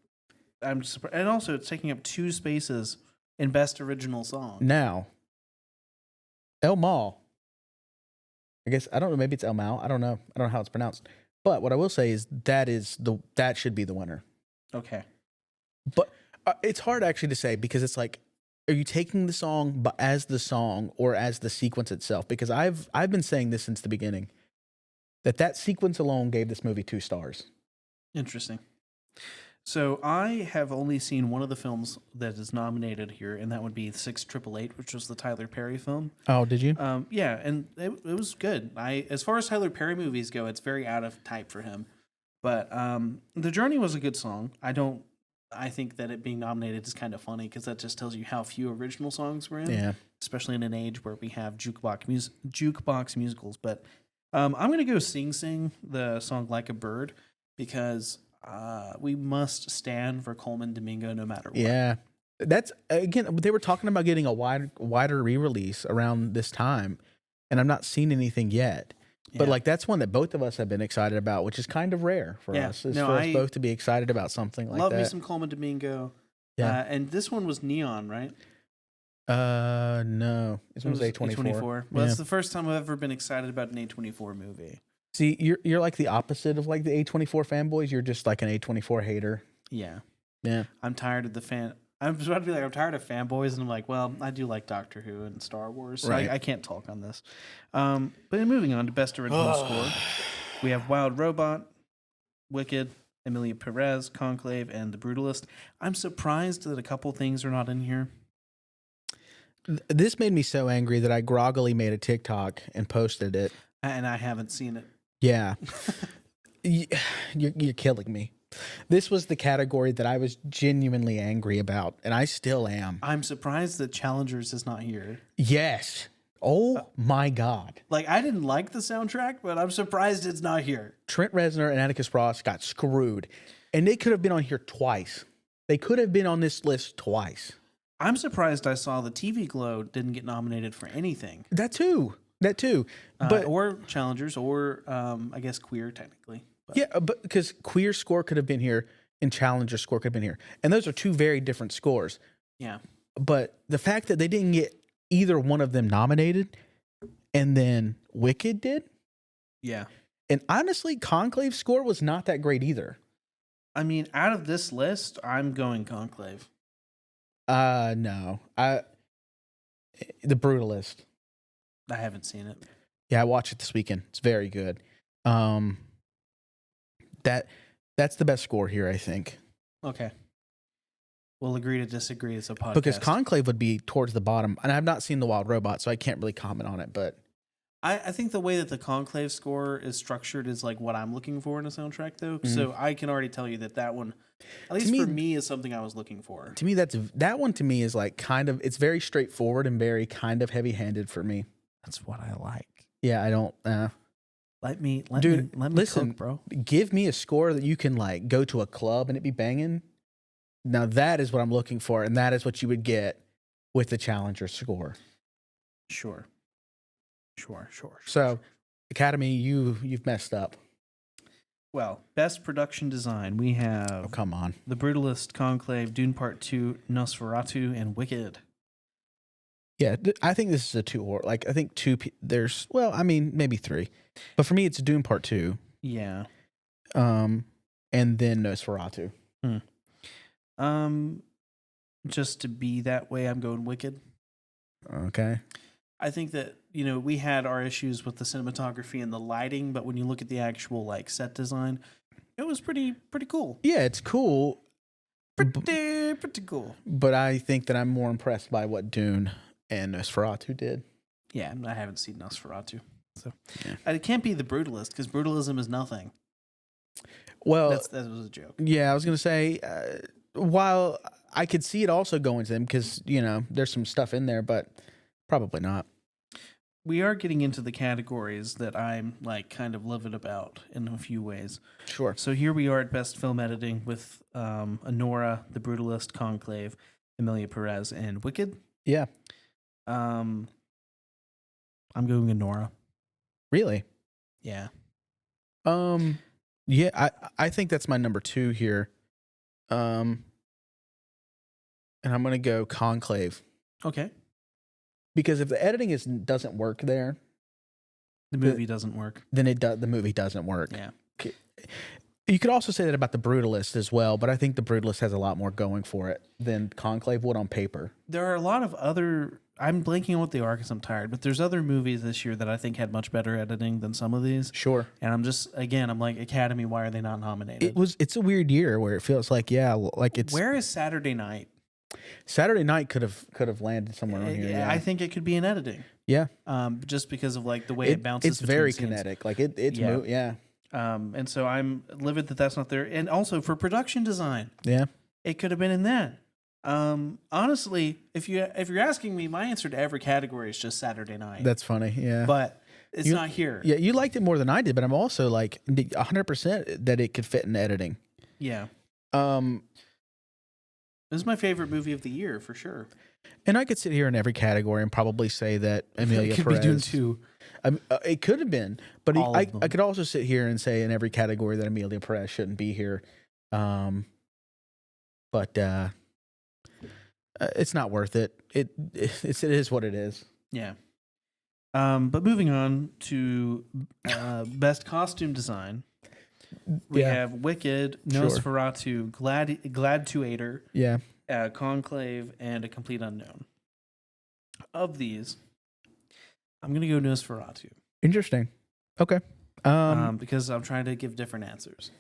I'm surprised. And also, it's taking up 2 spaces in Best Original Song. Now, El Mal. I guess, I don't know, maybe it's El Mal. I don't know how it's pronounced. But what I will say is that should be the winner. Okay. But it's hard actually to say because it's like, are you taking the song as the song or as the sequence itself? Because I've been saying this since the beginning, that sequence alone gave this movie 2 stars. Interesting. So I have only seen one of the films that is nominated here, and that would be 6888, which was the Tyler Perry film. Oh, did you? Yeah, and it was good. As far as Tyler Perry movies go, it's very out of type for him. But The Journey was a good song. I think that it being nominated is kind of funny because that just tells you how few original songs we're in. Yeah. Especially in an age where we have jukebox musicals. But I'm going to go Sing Sing, the song Like a Bird, because we must stand for Coleman Domingo no matter what. Yeah. That's, again, they were talking about getting a wider re-release around this time, and I'm not seeing anything yet. But like that's one that both of us have been excited about, which is kind of rare for us. For us both to be excited about something like that. Love me some Coleman Domingo. Yeah. And this one was Neon, right? No. This one was A24. Well, it's the first time I've ever been excited about an A24 movie. See, you're like the opposite of like the A24 fanboys. You're just like an A24 hater. Yeah. Yeah. I'm tired of I'm about to be like, I'm tired of fanboys, and I'm like, well, I do like Doctor Who and Star Wars, so I can't talk on this. But moving on to Best Original Score, we have Wild Robot, Wicked, Emilia Perez, Conclave, and The Brutalist. I'm surprised that a couple things are not in here. This made me so angry that I groggily made a TikTok and posted it. And I haven't seen it. Yeah. You're killing me. This was the category that I was genuinely angry about, and I still am. I'm surprised that Challengers is not here. Yes. Oh my God. Like, I didn't like the soundtrack, but I'm surprised it's not here. Trent Reznor and Atticus Ross got screwed, and they could have been on here twice. They could have been on this list twice. I'm surprised I saw the TV Glow didn't get nominated for anything. That too. But or Challengers, or I guess Queer, technically. But. Yeah, but because Queer score could have been here and Challenger score could have been here. And those are 2 very different scores. Yeah. But the fact that they didn't get either one of them nominated, and then Wicked did. Yeah. And honestly, Conclave's score was not that great either. I mean, out of this list, I'm going Conclave. No. The Brutalist. I haven't seen it. Yeah, I watched it this weekend. It's very good. That's the best score here, I think. Okay. We'll agree to disagree as a podcast. Because Conclave would be towards the bottom. And I've not seen The Wild Robot, so I can't really comment on it, but I think the way that the Conclave score is structured is like what I'm looking for in a soundtrack, though. Mm-hmm. So I can already tell you that one, at least for me, is something I was looking for. To me, that one to me is like kind of, it's very straightforward and very kind of heavy-handed for me. That's what I like. Yeah, I don't. Let me listen, cook, bro. Give me a score that you can like go to a club and it be banging. Now that is what I'm looking for, and that is what you would get with the Challenger score. Sure. So, Academy, you've messed up. Well, best production design, we have... Oh, come on. The Brutalist, Conclave, Dune Part 2, Nosferatu, and Wicked. Yeah, I think this is a 2 or... Like, I think 2... There's... Well, I mean, maybe 3. But for me, it's Dune Part 2. Yeah. And then Nosferatu. Just to be that way, I'm going Wicked. Okay. I think that, you know, we had our issues with the cinematography and the lighting, but when you look at the actual like set design, it was pretty cool. Yeah, it's cool. Pretty cool. But I think that I'm more impressed by what Dune and Nosferatu did. Yeah, I haven't seen Nosferatu. So it can't be The Brutalist because brutalism is nothing. Well, that was a joke. Yeah, I was going to say, while I could see it also going to them because, you know, there's some stuff in there, but probably not. We are getting into the categories that I'm like kind of livid about in a few ways. Sure. So here we are at Best Film Editing with Anora, The Brutalist, Conclave, Emilia Perez, and Wicked. Yeah. I'm going Anora. Really? Yeah. Yeah, I think that's my number 2 here. And I'm going to go Conclave. Okay. Because if the editing doesn't work there, the movie doesn't work. Then the movie doesn't work. Yeah. You could also say that about The Brutalist as well, but I think The Brutalist has a lot more going for it than Conclave would on paper. There are a lot of other... I'm blanking on what they are because I'm tired, but there's other movies this year that I think had much better editing than some of these. Sure. And I'm just, again, I'm like, Academy, why are they not nominated? It's a weird year where it feels like, like it's... Where is Saturday Night? Saturday Night could have landed somewhere on here. Yeah, I think it could be in editing. Yeah. Just because of like the way it bounces. It's very scenes. kinetic. Like it's yeah. And so I'm livid that that's not there. And also for production design. Yeah. It could have been in that. Honestly, if you're asking me, my answer to every category is just Saturday Night. That's funny. Yeah. But it's not here. Yeah, you liked it more than I did, but I'm also like 100% that it could fit in editing. Yeah. This is my favorite movie of the year for sure. And I could sit here in every category and probably say that Emilia could Perez. Be Dune 2. It could have been, but I could also sit here and say in every category that Emilia Perez shouldn't be here. But it's not worth it. It is what it is. Yeah. But moving on to best costume design. We have Wicked, Nosferatu, Gladiator, Conclave, and A Complete Unknown. Of these, I'm going to go Nosferatu. Interesting. Okay. Because I'm trying to give different answers.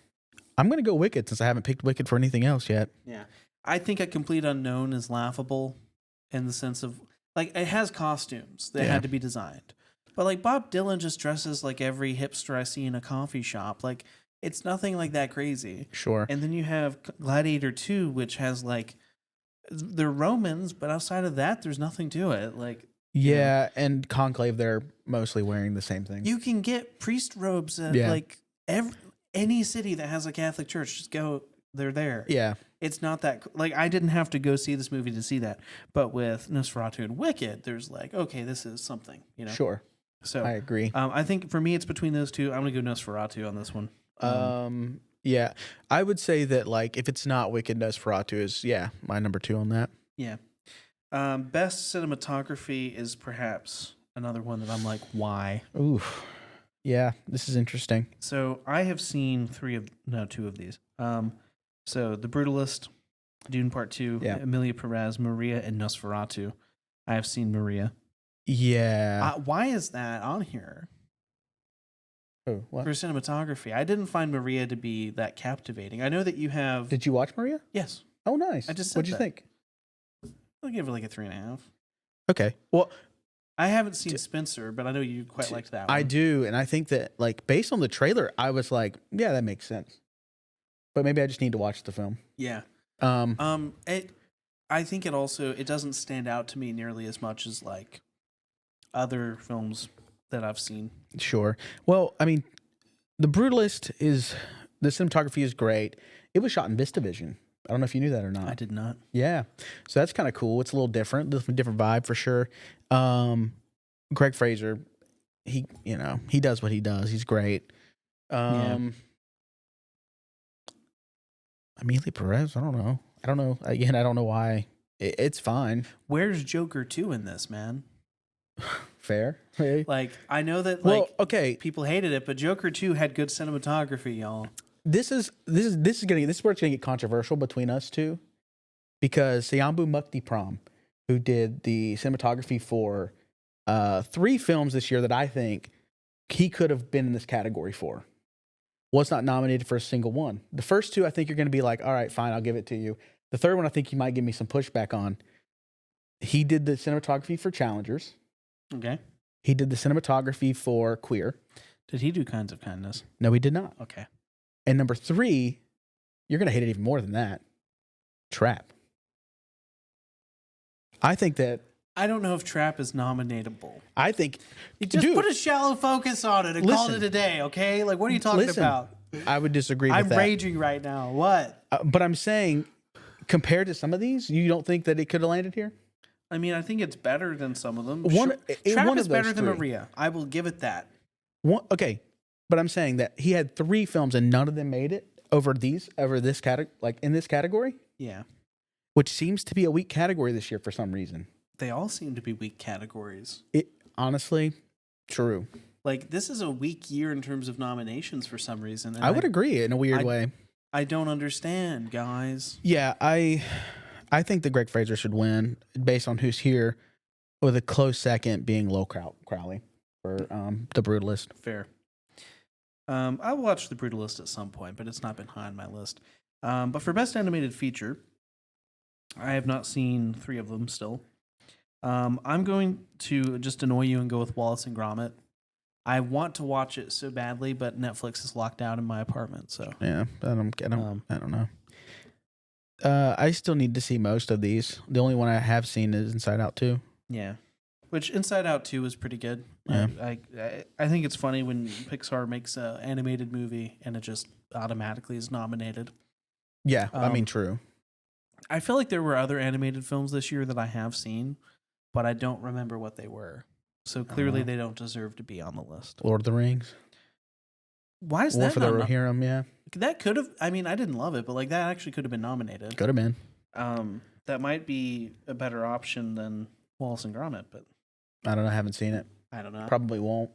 I'm going to go Wicked since I haven't picked Wicked for anything else yet. Yeah. I think A Complete Unknown is laughable in the sense of, like, it has costumes that had to be designed. But, like, Bob Dylan just dresses like every hipster I see in a coffee shop. Like, it's nothing like that crazy. Sure. And then you have Gladiator 2, which has, like, they're Romans, but outside of that, there's nothing to it. Like, yeah, and Conclave, they're mostly wearing the same thing. You can get priest robes at, like, any city that has a Catholic church. Just go, they're there. Yeah. It's not that, like, I didn't have to go see this movie to see that. But with Nosferatu and Wicked, there's like, okay, this is something, you know? Sure. So I agree. I think for me, it's between those two. I'm going to go Nosferatu on this one. Yeah, I would say that, like, if it's not Wicked, Nosferatu is, my number 2 on that. Yeah. Best cinematography is perhaps another one that I'm like, why? Ooh, yeah, this is interesting. So I have seen two of these. So The Brutalist, Dune Part 2, Yeah. Emilia Perez, Maria, and Nosferatu. I have seen Maria. Yeah. Why is that on here? Oh, what? For cinematography. I didn't find Maria to be that captivating. I know that you have. Did you watch Maria? Yes. Oh, nice. I just said What'd you that. think? I'll give it like a 3.5. Okay. Well, I haven't seen Spencer, but I know you quite liked that one. I do, and I think that like based on the trailer, I was like, yeah, that makes sense. But maybe I just need to watch the film. Yeah. Um. I think it doesn't stand out to me nearly as much as like other films that I've seen. Sure. Well, I mean, The Brutalist the cinematography is great. It was shot in VistaVision. I don't know if you knew that or not. I did not. Yeah. So that's kind of cool. It's a little different vibe for sure. Greg Fraser, he does what he does. He's great. Emilia Perez, I don't know. Again, I don't know why. It's fine. Where's Joker 2 in this, man? Fair. Hey. Like, I know that okay. people hated it, but Joker 2 had good cinematography, y'all. This is where it's gonna get controversial between us two. Because Sayambu Muktipram, who did the cinematography for 3 films this year that I think he could have been in this category for, was not nominated for a single one. The first 2, I think you're going to be like, all right, fine, I'll give it to you. The third one, I think you might give me some pushback on. He did the cinematography for Challengers. Okay. He did the cinematography for Queer. Did he do Kinds of Kindness? No, he did not. Okay. And number 3, you're going to hate it even more than that. Trap. I think that. I don't know if Trap is nominatable. I think. Just put a shallow focus on it and call it a day, okay? Like, what are you talking about? I would disagree with that. I'm raging right now. What? But I'm saying, compared to some of these, you don't think that it could have landed here? I mean, I think it's better than some of them. Trap is better than Maria. I will give it that. Okay, but I'm saying that he had 3 films and none of them made it over this category, like in this category. Yeah. Which seems to be a weak category this year for some reason. They all seem to be weak categories. It honestly, true. Like, this is a weak year in terms of nominations for some reason. I would agree in a weird way. I don't understand, guys. Yeah, I think that Greg Fraser should win based on who's here, with a close second being Low Crowley for The Brutalist. Fair. I'll watch The Brutalist at some point, but it's not been high on my list. But for Best Animated Feature, I have not seen 3 of them still. I'm going to just annoy you and go with Wallace and Gromit. I want to watch it so badly, but Netflix is locked out in my apartment. So yeah, I don't know. I still need to see most of these. The only one I have seen is Inside Out 2. Yeah, which Inside Out 2 is pretty good. Yeah. I think it's funny when Pixar makes an animated movie and it just automatically is nominated. Yeah, I mean, true. I feel like there were other animated films this year that I have seen, but I don't remember what they were. So clearly they don't deserve to be on the list. Lord of the Rings. Why is War that for the Rohirrim, yeah. That could have, I mean, I didn't love it, but like that actually could have been nominated. Could have been. That might be a better option than Wallace and Gromit, but I don't know. I haven't seen it. I don't know. Probably won't.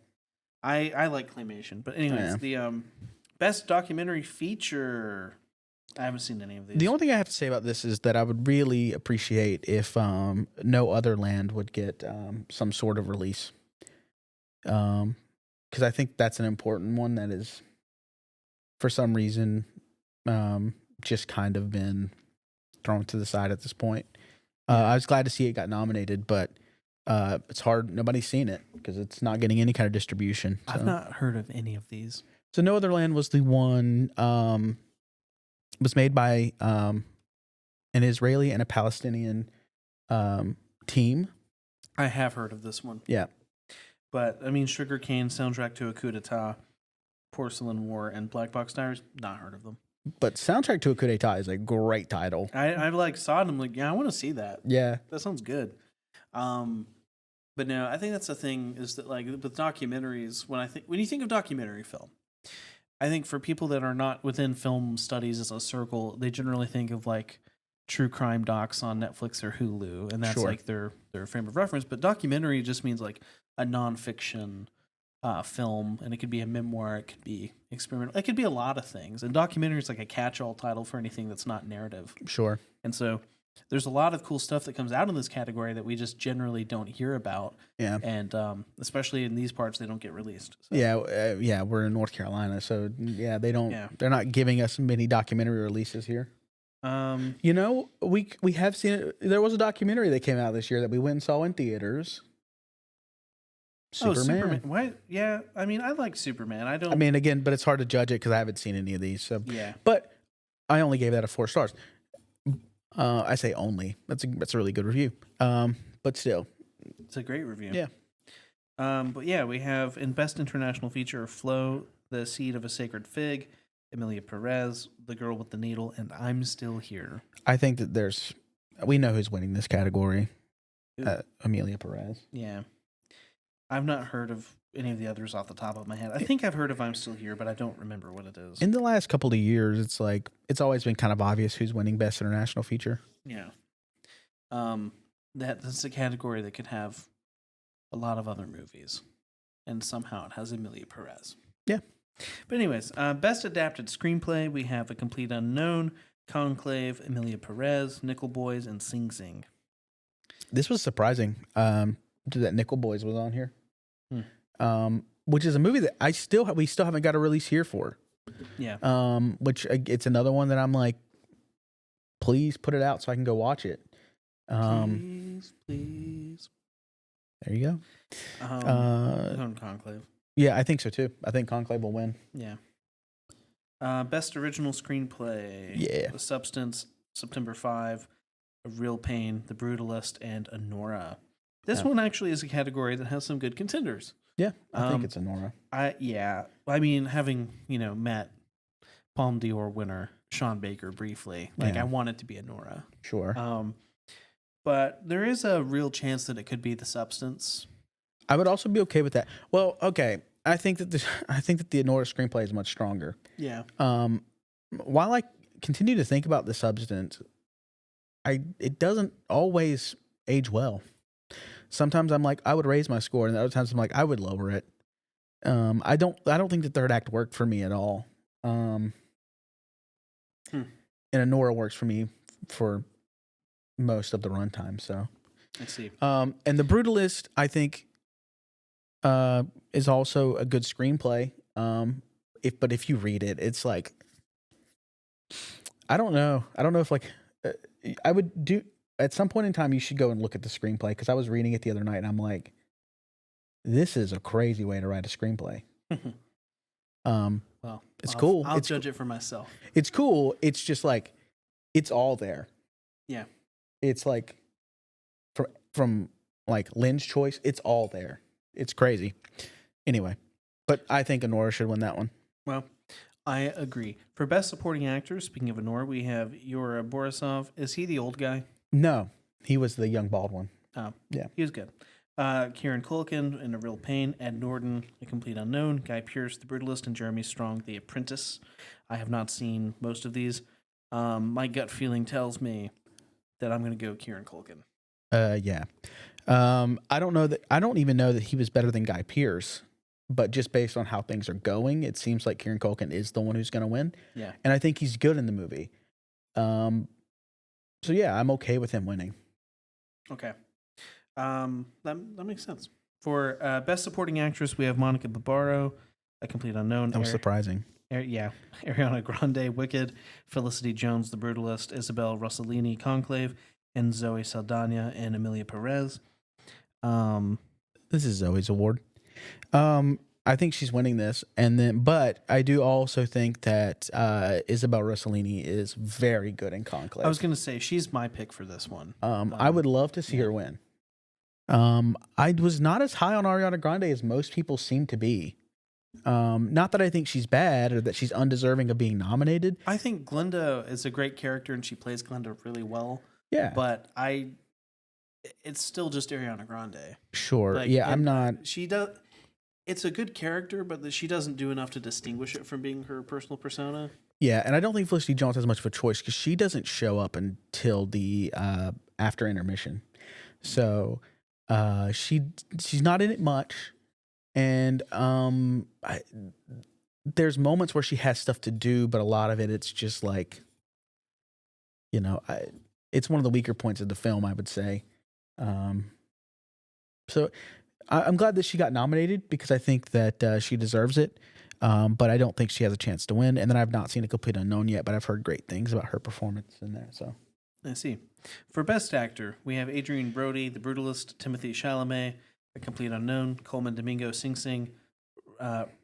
I like claymation, but anyways, the best documentary feature. I haven't seen any of these. The only thing I have to say about this is that I would really appreciate if No Other Land would get some sort of release. Because I think that's an important one that is, for some reason, just kind of been thrown to the side at this point. I was glad to see it got nominated, but it's hard. Nobody's seen it because it's not getting any kind of distribution. So. I've not heard of any of these. So No Other Land was the one... was made by an Israeli and a Palestinian team. I have heard of this one. Yeah. But, I mean, Sugarcane, Soundtrack to a Coup d'etat, Porcelain War, and Black Box Diaries, not heard of them. But Soundtrack to a Coup d'etat is a great title. I like saw it and I'm like, yeah, I want to see that. Yeah. That sounds good. But no, I think that's the thing is that like with documentaries, when you think of documentary film, I think for people that are not within film studies as a circle, they generally think of like true crime docs on Netflix or Hulu, and that's like their frame of reference. But documentary just means like a nonfiction film, and it could be a memoir, it could be experimental, it could be a lot of things. And documentary is like a catch-all title for anything that's not narrative. Sure. And so there's a lot of cool stuff that comes out in this category that we just generally don't hear about. Yeah. And especially in these parts, they don't get released. So. Yeah, we're in North Carolina, so yeah, they don't. Yeah. They're not giving us many documentary releases here. You know, we have seen it. There was a documentary that came out this year that we went and saw in theaters. Superman. Why? Yeah, I mean, I like Superman. I mean, again, but it's hard to judge it because I haven't seen any of these. So yeah, but I only gave that a 4 stars. I say only. That's a really good review. But still, it's a great review. Yeah. But yeah, we have in Best International Feature, Flow, The Seed of a Sacred Fig, Emilia Perez, The Girl with the Needle, and I'm Still Here. I think that we know who's winning this category. Emilia Perez. Yeah. I've not heard of any of the others off the top of my head. I think I've heard of I'm Still Here, but I don't remember what it is. In the last couple of years, it's always been kind of obvious who's winning Best International Feature. Yeah. That's a category that could have a lot of other movies, and somehow it has Emilia Perez. Yeah. But anyways, Best Adapted Screenplay, we have A Complete Unknown, Conclave, Emilia Perez, Nickel Boys, and Sing Sing. This was surprising that Nickel Boys was on here. Which is a movie that we still haven't got a release here for. Yeah. Which it's another one that I'm like, please put it out so I can go watch it. Please. There you go. Conclave. Yeah, I think so too. I think Conclave will win. Yeah. Best Original Screenplay. Yeah. The Substance, September 5, A Real Pain, The Brutalist, and Anora. This one actually is a category that has some good contenders. Yeah, I think it's Anora. I mean, having met Palme d'Or winner Sean Baker briefly, I want it to be Anora. Sure. But there is a real chance that it could be The Substance. I would also be okay with that. Well, okay. I think that the Anora screenplay is much stronger. Yeah. While I continue to think about The Substance, it doesn't always age well. Sometimes I'm like, I would raise my score, and other times I'm like, I would lower it. I don't think the third act worked for me at all. And Anora works for me for most of the runtime. So I see. And The Brutalist, I think, is also a good screenplay. If you read it, it's like, I don't know if I would do. At some point in time, you should go and look at the screenplay, because I was reading it the other night and I'm like, this is a crazy way to write a screenplay. Well, it's cool. I'll judge it for myself. It's cool. It's just like, it's all there. Yeah. It's like from like Lynn's choice, it's all there. It's crazy. Anyway, but I think Anora should win that one. Well, I agree. For Best Supporting Actor, speaking of Anora, we have Yura Borisov. Is he the old guy? No, he was the young bald one. Oh, yeah. He was good. Kieran Culkin in A Real Pain, Ed Norton, A Complete Unknown, Guy Pearce, The Brutalist, and Jeremy Strong, The Apprentice. I have not seen most of these. My gut feeling tells me that I'm going to go Kieran Culkin. Yeah. I don't even know that he was better than Guy Pearce, but just based on how things are going, it seems like Kieran Culkin is the one who's going to win. Yeah. And I think he's good in the movie. So yeah, I'm okay with him winning. Okay. That makes sense. For Best Supporting Actress, we have Monica Barbaro, A Complete Unknown. That was surprising. Ariana Grande, Wicked, Felicity Jones, The Brutalist, Isabel Rossellini, Conclave, and Zoe Saldana and Emilia Perez. This is Zoe's award. I think she's winning this, but I do also think that Isabel Rossellini is very good in Conclave. I was going to say she's my pick for this one. I would love to see her win. I was not as high on Ariana Grande as most people seem to be. Not that I think she's bad or that she's undeserving of being nominated. I think Glinda is a great character and she plays Glinda really well. Yeah, but it's still just Ariana Grande. Sure. I'm not. She does. it's a good character, but she doesn't do enough to distinguish it from being her personal persona. Yeah, and I don't think Felicity Jones has much of a choice because she doesn't show up until the after intermission. So she's not in it much, and there's moments where she has stuff to do, but a lot of it's just like, it's one of the weaker points of the film, I would say. So I'm glad that she got nominated because I think that she deserves it. But I don't think she has a chance to win. And then I've not seen A Complete Unknown yet, but I've heard great things about her performance in there. So I see. For Best Actor, we have Adrien Brody, The Brutalist, Timothée Chalamet, A Complete Unknown, Coleman Domingo, Sing Sing,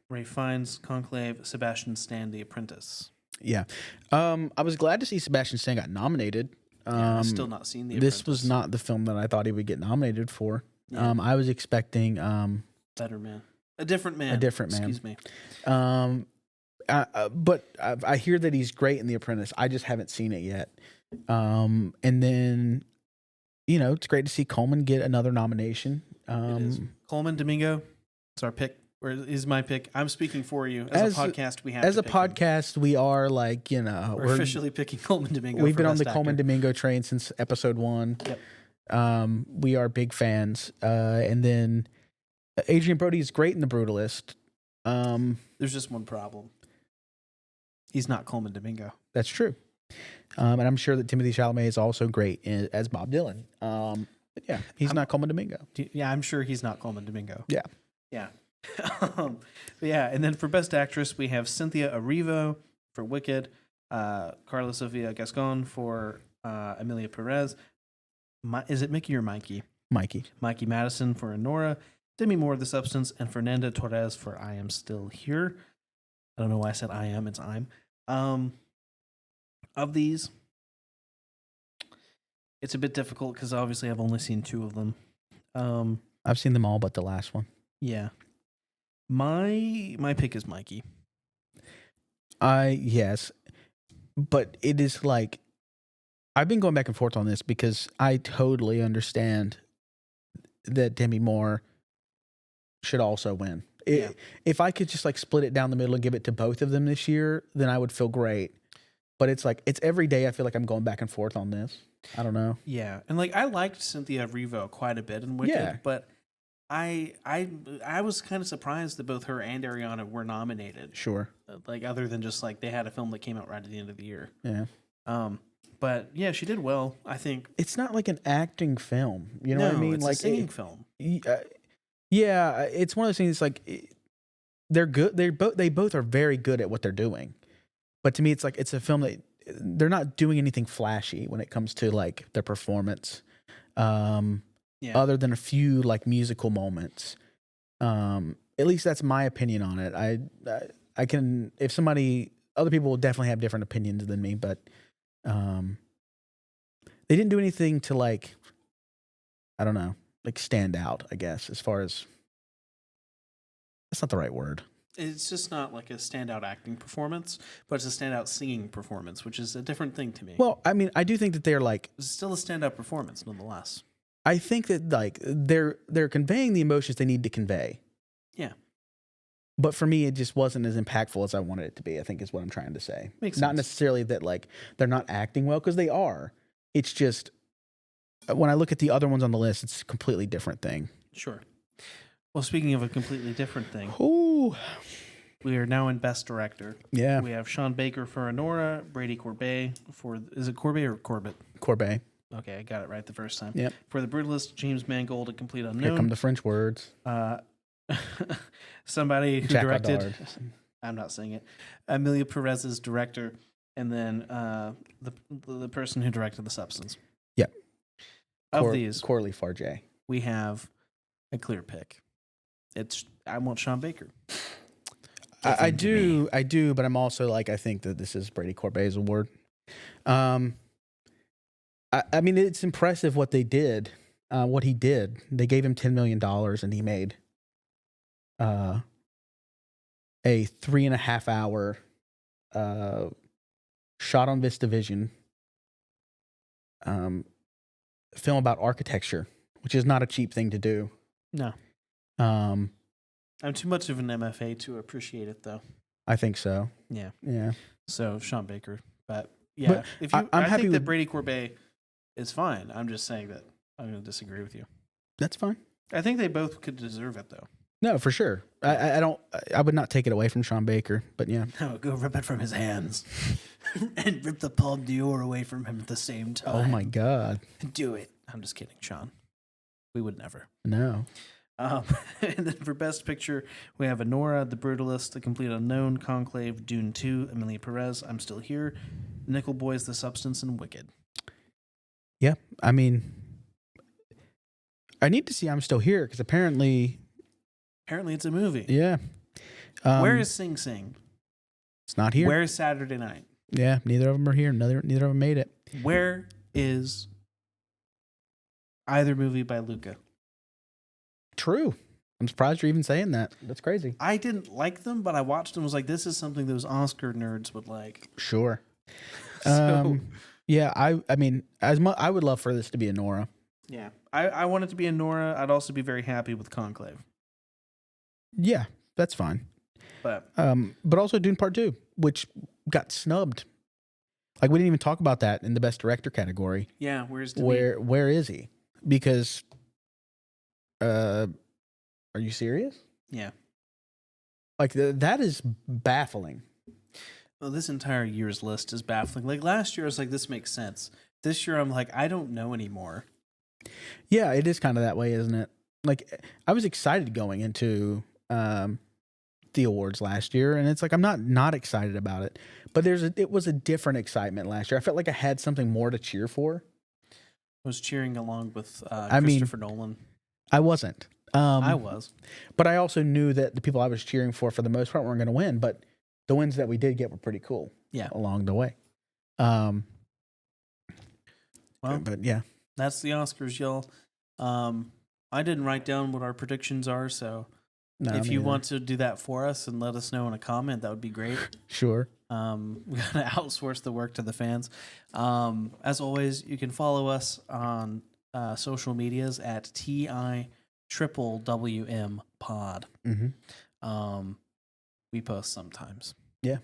Ray Fiennes, Conclave, Sebastian Stan, The Apprentice. Yeah. I was glad to see Sebastian Stan got nominated. I've still not seen The Apprentice. This was not the film that I thought he would get nominated for. Yeah. I was expecting Better Man. A Different Man. Excuse me. But I hear that he's great in The Apprentice. I just haven't seen it yet. And then, it's great to see Coleman get another nomination. It is. Coleman Domingo. It's our pick. Or is my pick. I'm speaking for you. As a podcast, we have as to a podcast, we are like, we're officially picking Coleman Domingo. We've been on the Coleman Domingo train since episode 1. Yep. We are big fans. And then Adrien Brody is great in The Brutalist. There's just one problem. He's not Coleman Domingo. That's true. And I'm sure that Timothée Chalamet is also great as Bob Dylan. But yeah, he's not Coleman Domingo. Yeah, I'm sure he's not Coleman Domingo. Yeah. Yeah. But yeah, and then for Best Actress, we have Cynthia Erivo for Wicked, Carla Sofia Gascon for Emilia Perez. Is it Mickey or Mikey? Mikey. Mikey Madison for Honora, Demi Moore, The Substance, and Fernanda Torres for I Am Still Here. I don't know why I said I am, it's I'm. Of these, it's a bit difficult because obviously I've only seen 2 of them. I've seen them all but the last one. Yeah. My pick is Mikey. Yes. But it is like, I've been going back and forth on this because I totally understand that Demi Moore should also win. If I could just like split it down the middle and give it to both of them this year, then I would feel great. But it's like, it's every day I feel like I'm going back and forth on this. I don't know. Yeah. And like, I liked Cynthia Erivo quite a bit in Wicked, but I was kind of surprised that both her and Ariana were nominated. Sure. Like, other than just like they had a film that came out right at the end of the year. Yeah. But yeah, she did well, I think. It's not like an acting film. You know what I mean? It's like a singing film. Yeah, it's one of those things. Like, they're good. They both are very good at what they're doing. But to me, it's like it's a film that they're not doing anything flashy when it comes to like their performance. Other than a few like musical moments. At least that's my opinion on it. I can, if other people will definitely have different opinions than me, but they didn't do anything to like, I don't know, like stand out, I guess, as far as, that's not the right word. It's just not like a standout acting performance, but it's a standout singing performance, which is a different thing to me. Well, I mean, I do think that they're like, it's still a standout performance nonetheless. I think that like they're conveying the emotions they need to convey. Yeah. But for me, it just wasn't as impactful as I wanted it to be, I think is what I'm trying to say. Makes Not sense. necessarily that like they're not acting well, because they are. It's just when I look at the other ones on the list, it's a completely different thing. Sure. Well, speaking of a completely different thing, ooh, we are now in Best Director. Yeah. We have Sean Baker for Honora, Brady Corbet for, is it Corbet or Corbett? Corbet. Okay, I got it right the first time. Yep. For The Brutalist, James Mangold, A Complete Unknown. Here come the French words. Somebody who Jack directed, Audard. I'm not saying it, Emilia Perez's director, and then the person who directed The Substance. Yep. Of these, Corley Farjay. we have a clear pick. I want Sean Baker. I do, but I'm also like, I think that this is Brady Corbet's award. I mean, it's impressive what they did, what he did. They gave him $10 million and he made a 3.5 hour shot on VistaVision film about architecture, which is not a cheap thing to do. No. I'm too much of an MFA to appreciate it, though. I think so. Yeah. Yeah. So Sean Baker, but yeah, but I'm happy think that with Brady Corbet is fine. I'm just saying that I'm going to disagree with you. That's fine. I think they both could deserve it, though. No, for sure. I would not take it away from Sean Baker, but yeah. No, go rip it from his hands and rip the Palme d'Or away from him at the same time. Oh my God. Do it. I'm just kidding, Sean. We would never. No. And then for Best Picture, we have Anora, The Brutalist, The Complete Unknown, Conclave, Dune 2, Emilia Perez, I'm Still Here, Nickel Boys, The Substance, and Wicked. Yeah, I mean, I need to see I'm Still Here because apparently it's a movie. Yeah. Where is Sing Sing? It's not here. Where is Saturday Night? Yeah, neither of them are here. Neither of them made it. Where is either movie by Luca? True. I'm surprised you're even saying that. That's crazy. I didn't like them, but I watched them and was like, this is something those Oscar nerds would like. Sure. So, yeah, I mean, I would love for this to be a Nora. Yeah. I want it to be a Nora. I'd also be very happy with Conclave. Yeah, that's fine. But also Dune Part 2, which got snubbed. Like, we didn't even talk about that in the Best Director category. Yeah, where is he? Because are you serious? Yeah. Like, that is baffling. Well, this entire year's list is baffling. Like, last year, I was like, this makes sense. This year, I'm like, I don't know anymore. Yeah, it is kind of that way, isn't it? Like, I was excited going into the awards last year, and it's like I'm not excited about it. But it was a different excitement last year. I felt like I had something more to cheer for. I was cheering along with Christopher Nolan. I wasn't. I was. But I also knew that the people I was cheering for the most part, weren't going to win. But the wins that we did get were pretty cool. Yeah. Along the way. Well, but yeah. That's the Oscars, y'all. I didn't write down what our predictions are, so if you want to do that for us and let us know in a comment, that would be great. Sure. We gotta outsource the work to the fans. As always, you can follow us on social medias at tiwwwmpod. Mm-hmm. We post sometimes. Yeah.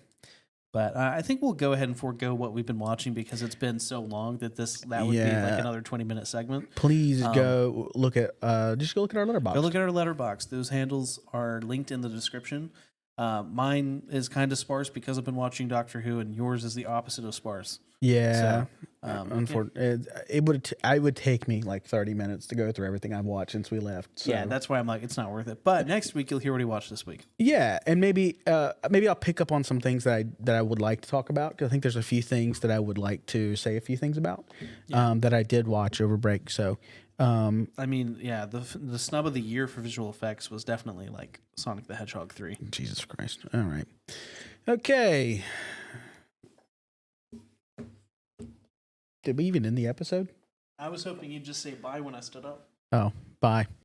But I think we'll go ahead and forego what we've been watching because it's been so long that that would be like another 20-minute segment. Please go look at just go look at our Letterboxd. Go look at our Letterboxd. Those handles are linked in the description. Mine is kind of sparse because I've been watching Doctor Who, and yours is the opposite of sparse. Yeah. Unfortunately, it would take me like 30 minutes to go through everything I've watched since we left. So. Yeah, that's why I'm like, it's not worth it. But next week you'll hear what he watched this week. Yeah, and maybe I'll pick up on some things that I would like to talk about. 'Cause I think there's a few things that I would like to say a few things about that I did watch over break. So. I mean, yeah, the snub of the year for visual effects was definitely like Sonic the Hedgehog 3. Jesus Christ. All right. Okay. Did we even end the episode? I was hoping you'd just say bye when I stood up. Oh, bye.